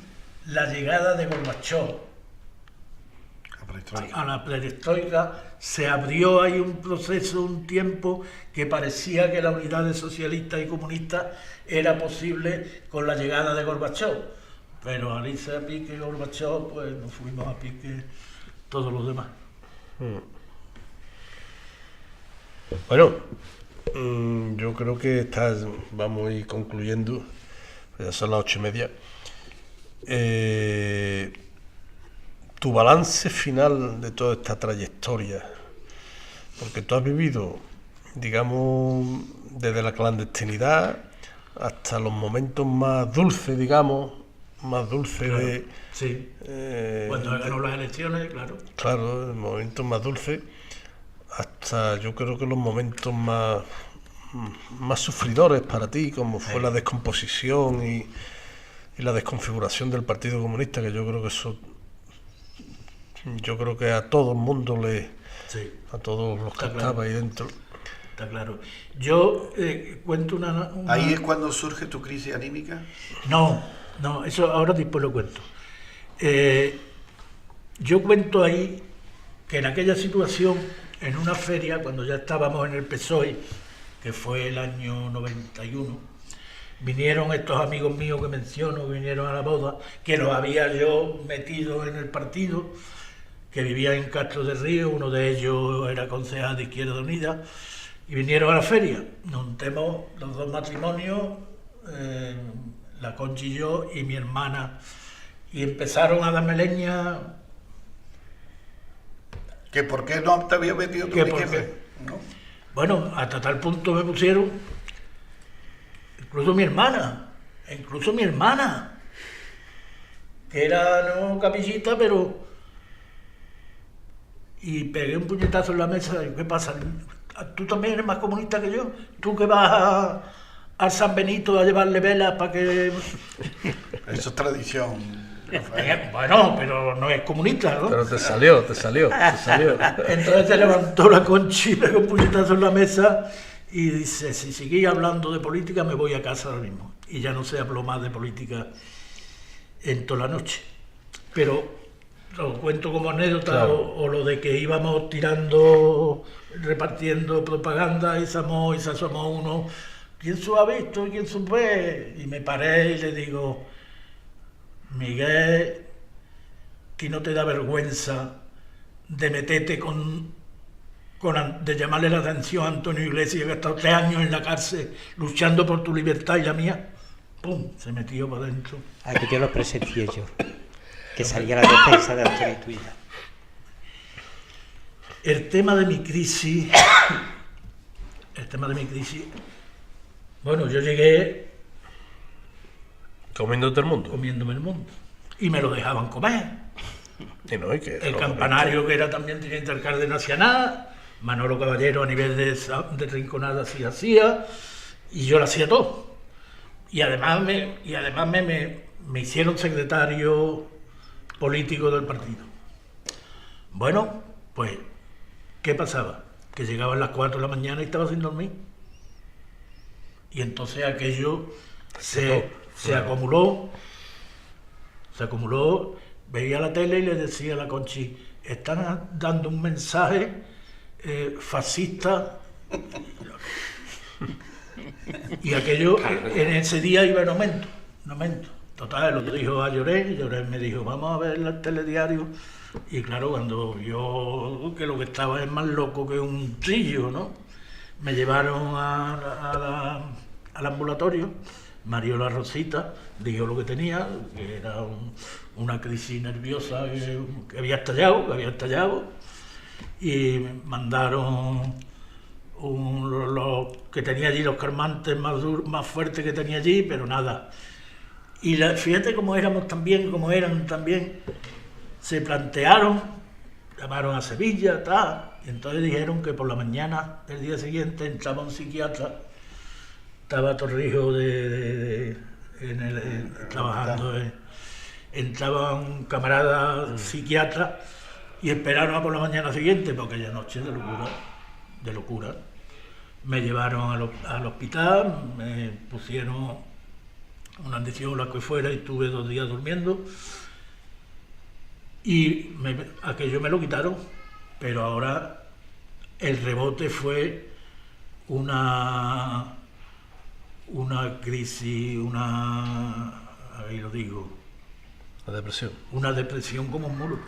la llegada de Gorbachov a la perestroika, se abrió ahí un proceso, un tiempo que parecía que la unidad de socialistas y comunistas era posible con la llegada de Gorbachov. Pero al irse a pique Gorbachov, pues nos fuimos a pique todos los demás. Bueno, yo creo que vamos a ir concluyendo, ya son las 8:30. Tu balance final de toda esta trayectoria, porque tú has vivido, digamos, desde la clandestinidad hasta los momentos más dulces, digamos, Claro, de... sí, cuando ganó las elecciones, claro. Claro, los momentos más dulces, hasta yo creo que los momentos más sufridores para ti, como fue la descomposición y la desconfiguración del Partido Comunista, que yo creo que eso... Yo creo que a todo el mundo a todos los que estaban ahí dentro. Está claro. Yo cuento una... ¿Ahí es cuando surge tu crisis anímica? No, eso ahora después lo cuento. Yo cuento ahí que en aquella situación, en una feria, cuando ya estábamos en el PSOE, que fue el año 91, vinieron estos amigos míos que menciono, vinieron a la boda, que los había yo metido en el partido, que vivía en Castro de Río, uno de ellos era concejal de Izquierda Unida, y vinieron a la feria. Nos juntemos los 2 matrimonios, la Conchi y yo, y mi hermana, y empezaron a darme leña. ¿Que por qué no te había metido tu jefe? ¿No? Bueno, hasta tal punto me pusieron, incluso mi hermana, que era no capillita, pero... Y pegué un puñetazo en la mesa. ¿Qué pasa? ¿Tú también eres más comunista que yo? ¿Tú que vas a San Benito a llevarle velas para que...? Eso es tradición. Bueno, pero no es comunista, ¿no? Pero te salió. Entonces se levantó la Conchi, pegó un puñetazo en la mesa y dice: si seguís hablando de política me voy a casa ahora mismo. Y ya no se habló más de política en toda la noche. Pero... lo cuento como anécdota, claro. o lo de que íbamos repartiendo propaganda y somos uno, ¿quién se ha visto y quién se ve? Y me paré y le digo: Miguel, que no te da vergüenza de meterte de llamarle la atención a Antonio Iglesias, que ha estado 3 años en la cárcel luchando por tu libertad y la mía. ¡Pum! Se metió para adentro. Aquí yo lo presencié yo. Que salía la defensa de Antonio tuya. El tema de mi crisis, bueno, yo llegué comiéndote el mundo. Comiéndome el mundo. Y me lo dejaban comer. El campanario, que era también teniente alcalde nacional, Manolo Caballero a nivel de Rinconada hacía, y yo lo hacía todo. Y además me hicieron secretario político del partido. Bueno, pues, ¿qué pasaba? Que llegaban las 4 de la mañana y estaba sin dormir. Y entonces aquello se acumuló, veía la tele y le decía a la Conchi: están dando un mensaje fascista. Y aquello en ese día iba en aumento. Total, lo dijo a Llorén, y Llorén me dijo: vamos a ver el telediario. Y claro, cuando vio que lo que estaba es más loco que un trillo, ¿no? Me llevaron al ambulatorio. Mariola Rosita dijo lo que tenía, que era una crisis nerviosa que había estallado, y mandaron los que tenía allí, los calmantes más fuertes que tenía allí, pero nada. Y fíjate cómo éramos también, cómo eran también, se plantearon, llamaron a Sevilla, tal, y entonces dijeron que por la mañana del día siguiente entraba un psiquiatra, estaba Torrijos trabajando, entraba un camarada psiquiatra y esperaron a por la mañana siguiente, porque aquella noche de locura, me llevaron al hospital, me pusieron una inyección o la que fuera y estuve 2 días durmiendo y aquello me lo quitaron, pero ahora el rebote fue una crisis, ahí lo digo, la depresión. Una depresión como un muro.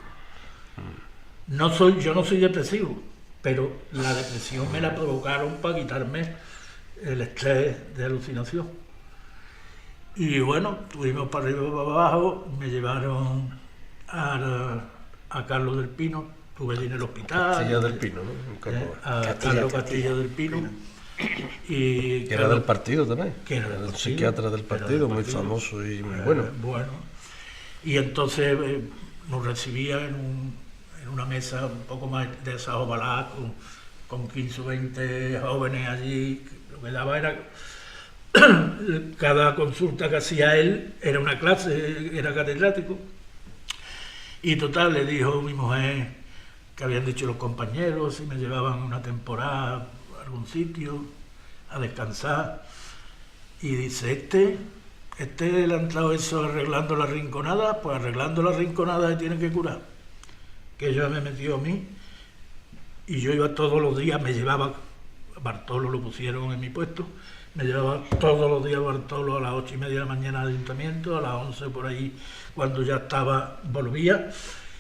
Yo no soy depresivo, pero la depresión me la provocaron para quitarme el estrés de alucinación. Y bueno, estuvimos para arriba y para abajo, me llevaron a Carlos del Pino, estuve allí en el hospital. Castilla del Pino, ¿no? Carlos Castilla del Pino. Y que era del partido también, que era el psiquiatra del partido, muy famoso y muy bueno. Y entonces nos recibía en una mesa un poco más de esas ovaladas con 15 o 20 jóvenes allí. Lo que daba era cada consulta que hacía él era una clase, era catedrático. Y total, le dijo mi mujer que habían dicho los compañeros si me llevaban una temporada a algún sitio a descansar. Y dice, este le han entrado eso arreglando la rinconada, pues arreglando la rinconada se tiene que curar. Que ella me metió a mí y yo iba todos los días, me llevaba, Bartolo lo pusieron en mi puesto, me llevaba todos los días Bartolo a las 8:30 de la mañana al ayuntamiento, a las 11 por ahí, cuando ya volvía,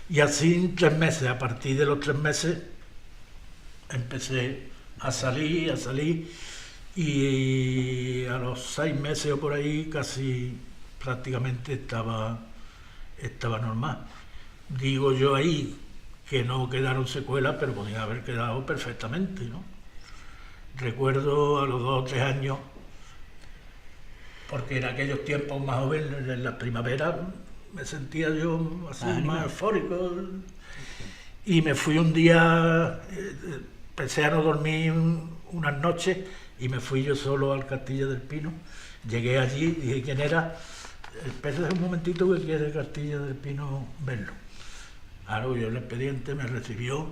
y así en 3 meses, a partir de los 3 meses, empecé a salir, y a los 6 meses o por ahí casi prácticamente estaba normal. Digo yo ahí que no quedaron secuelas, pero podían haber quedado perfectamente, ¿no? Recuerdo a los 2 o 3 años, porque en aquellos tiempos más jóvenes, en la primavera, me sentía yo así más eufórico, y me fui un día, empecé a no dormir unas noches, y me fui yo solo al Castilla del Pino. Llegué allí, dije quién era, espérate un momentito que quiere Castilla del Pino verlo. Claro, yo el expediente me recibió.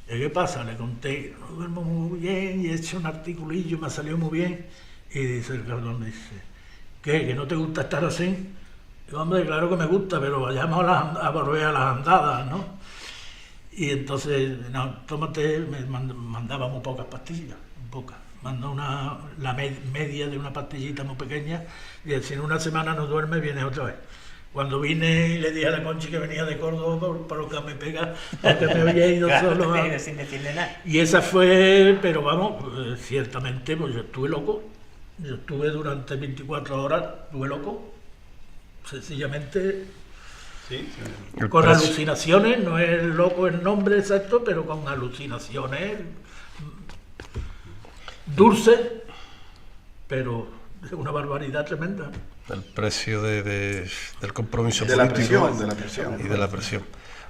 ¿Qué pasa? Le conté, no duermo muy bien y he hecho un articulillo, me ha salido muy bien. Y dice el cabrón, ¿qué? ¿Que no te gusta estar así? Digo, hombre, claro que me gusta, pero vayamos a volver a las andadas, ¿no? Y entonces, no, tómate, me mandaba muy pocas pastillas, pocas. Mandó la media de una pastillita muy pequeña y decía, si en una semana no duermes, vienes otra vez. Cuando vine y le dije a la Conchi que venía de Córdoba por lo que me pega, porque me había ido solo. Sin decirle nada. Y esa fue, pero vamos, ciertamente, pues yo estuve loco. Yo estuve durante 24 horas, estuve loco. Sencillamente, con alucinaciones, no es loco el nombre exacto, pero con alucinaciones dulces, pero de una barbaridad tremenda. El precio del compromiso de político de la presión y de la presión.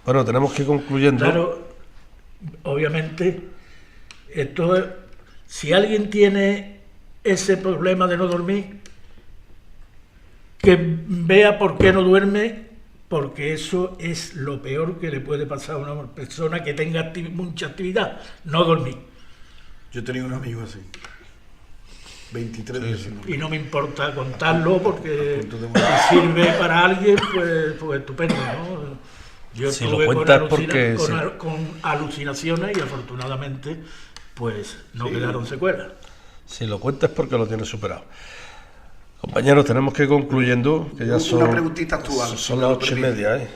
Bueno, tenemos que ir concluyendo. Claro, obviamente, si alguien tiene ese problema de no dormir, que vea por qué no duerme, porque eso es lo peor que le puede pasar a una persona que tenga mucha actividad, no dormir. Yo tenía un amigo así. 23 días. Y no me importa contarlo porque si sirve para alguien, pues estupendo, ¿no? Yo si estuve con alucinaciones y afortunadamente pues no quedaron secuelas. Si lo cuentas porque lo tienes superado. Compañeros, tenemos que ir concluyendo, que ya son, una preguntita actual, son las 8:30.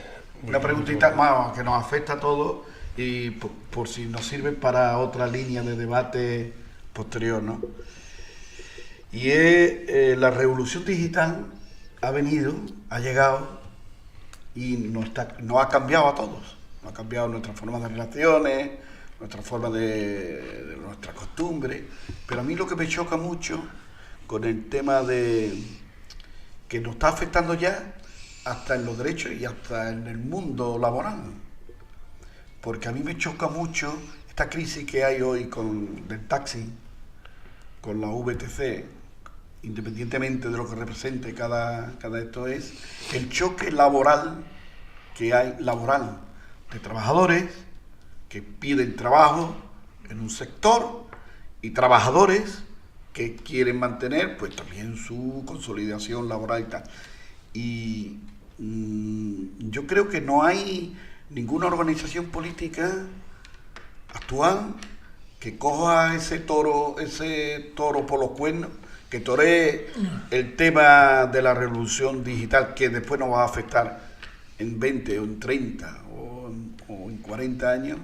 Una preguntita más que nos afecta a todos y por si nos sirve para otra línea de debate posterior, ¿no? Y es la revolución digital ha llegado y nos ha cambiado a todos. Nos ha cambiado nuestra forma de relaciones, nuestra forma de nuestras costumbres. Pero a mí lo que me choca mucho con el tema de que nos está afectando ya hasta en los derechos y hasta en el mundo laboral. Porque a mí me choca mucho esta crisis que hay hoy del taxi, con la VTC, independientemente de lo que represente cada esto, es el choque laboral que hay, de trabajadores que piden trabajo en un sector y trabajadores que quieren mantener pues también su consolidación laboral y tal. Y yo creo que no hay ninguna organización política actual que coja ese toro por los cuernos, que toree el tema de la revolución digital, que después nos va a afectar en 20 o en 30 o en 40 años,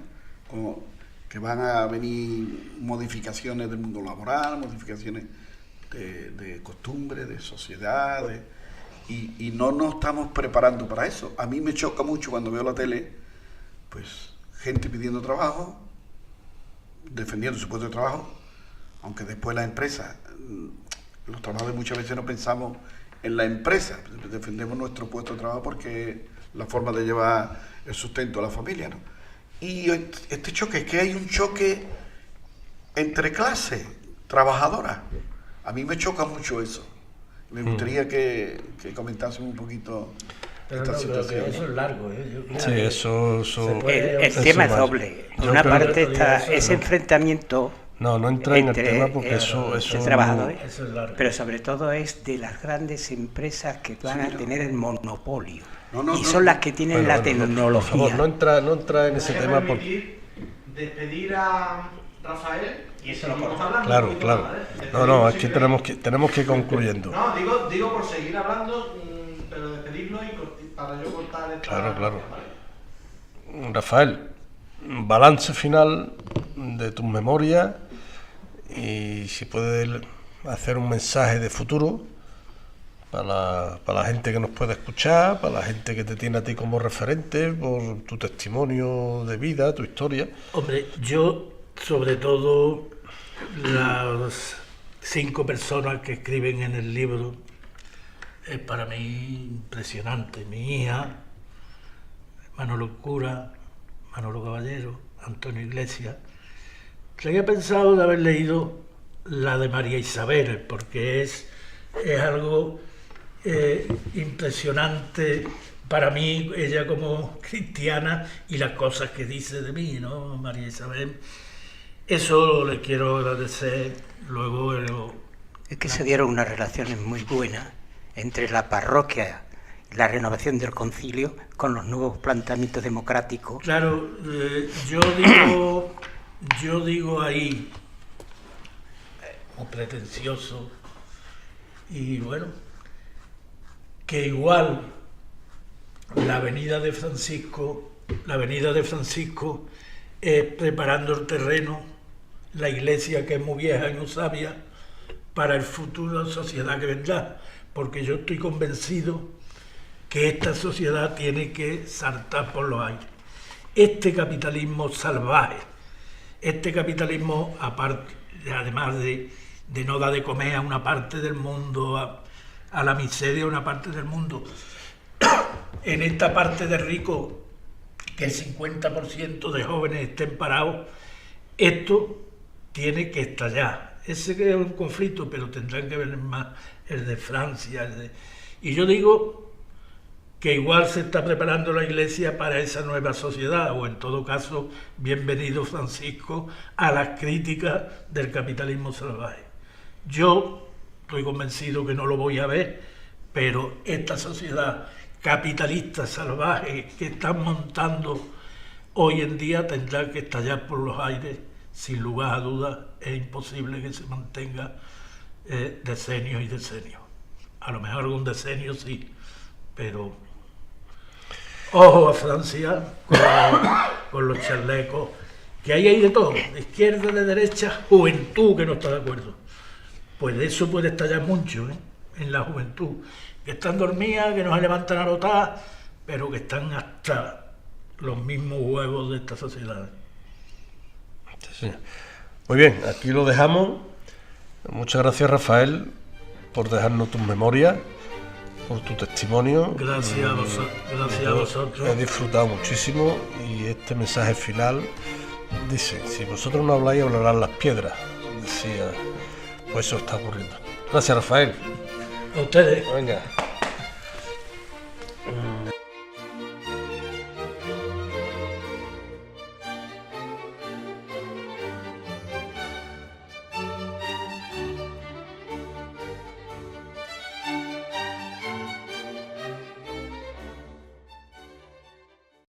que van a venir modificaciones del mundo laboral, modificaciones de costumbres, de sociedad, y no nos estamos preparando para eso. A mí me choca mucho cuando veo la tele, pues gente pidiendo trabajo, defendiendo su puesto de trabajo, aunque después las empresas, los trabajadores muchas veces no pensamos en la empresa, defendemos nuestro puesto de trabajo porque es la forma de llevar el sustento a la familia, ¿no? Y este choque, es que hay un choque entre clases trabajadoras. A mí me choca mucho eso. Me gustaría que comentásemos un poquito esta situación. Eso es largo, ¿eh? Sí, eso el tema es doble. Por una parte está ese enfrentamiento. No entra en el tema porque eso trabajadores, pero sobre todo es de las grandes empresas que van a tener el monopolio y son las que tienen la tecnología. Por favor, no entra en ese tema porque despedir a Rafael y eso lo cortamos hablando. Claro. No, es que tenemos que ir concluyendo. No, digo por seguir hablando, pero despedirlo y para yo cortar esta... Claro. Rafael, balance final de tus memorias y si puedes hacer un mensaje de futuro para la gente que nos puede escuchar, para la gente que te tiene a ti como referente por tu testimonio de vida, tu historia. Hombre, yo sobre todo las 5 personas que escriben en el libro es para mí impresionante. Mi hija, Manolo Cura, Manolo Caballero, Antonio Iglesias. Tenía pensado de haber leído la de María Isabel, porque es algo impresionante para mí, ella como cristiana y las cosas que dice de mí, ¿no? María Isabel. Eso le quiero agradecer. Luego es que se dieron unas relaciones muy buenas entre la parroquia, la renovación del concilio con los nuevos planteamientos democráticos. Claro, yo digo ahí, como pretencioso, y bueno, que igual la avenida de Francisco es preparando el terreno, la iglesia que es muy vieja y no sabia, para el futuro sociedad que vendrá, porque yo estoy convencido que esta sociedad tiene que saltar por los aires. Este capitalismo salvaje, este capitalismo, aparte, además de no dar de comer a una parte del mundo, a la miseria de una parte del mundo, en esta parte de rico, que el 50% de jóvenes estén parados, esto tiene que estallar. Ese que es un conflicto, pero tendrán que ver más el de Francia. Y yo digo que igual se está preparando la Iglesia para esa nueva sociedad, o en todo caso, bienvenido Francisco a las críticas del capitalismo salvaje. Yo estoy convencido que no lo voy a ver, pero esta sociedad capitalista salvaje que están montando hoy en día tendrá que estallar por los aires, sin lugar a dudas. Es imposible que se mantenga decenios y decenios. A lo mejor un decenio sí, pero ojo a Francia con los chalecos, que ahí hay de todo, de izquierda, de derecha, juventud que no está de acuerdo. Pues de eso puede estallar mucho, en la juventud, que están dormidas, que no se levantan a votar, pero que están hasta los mismos huevos de esta sociedad. Sí. Muy bien, aquí lo dejamos. Muchas gracias, Rafael, por dejarnos tus memorias por tu testimonio. Gracias a vosotros. He disfrutado muchísimo y este mensaje final dice, si vosotros no habláis, hablarán las piedras. Decía, pues eso está ocurriendo. Gracias, Rafael. A ustedes. Venga.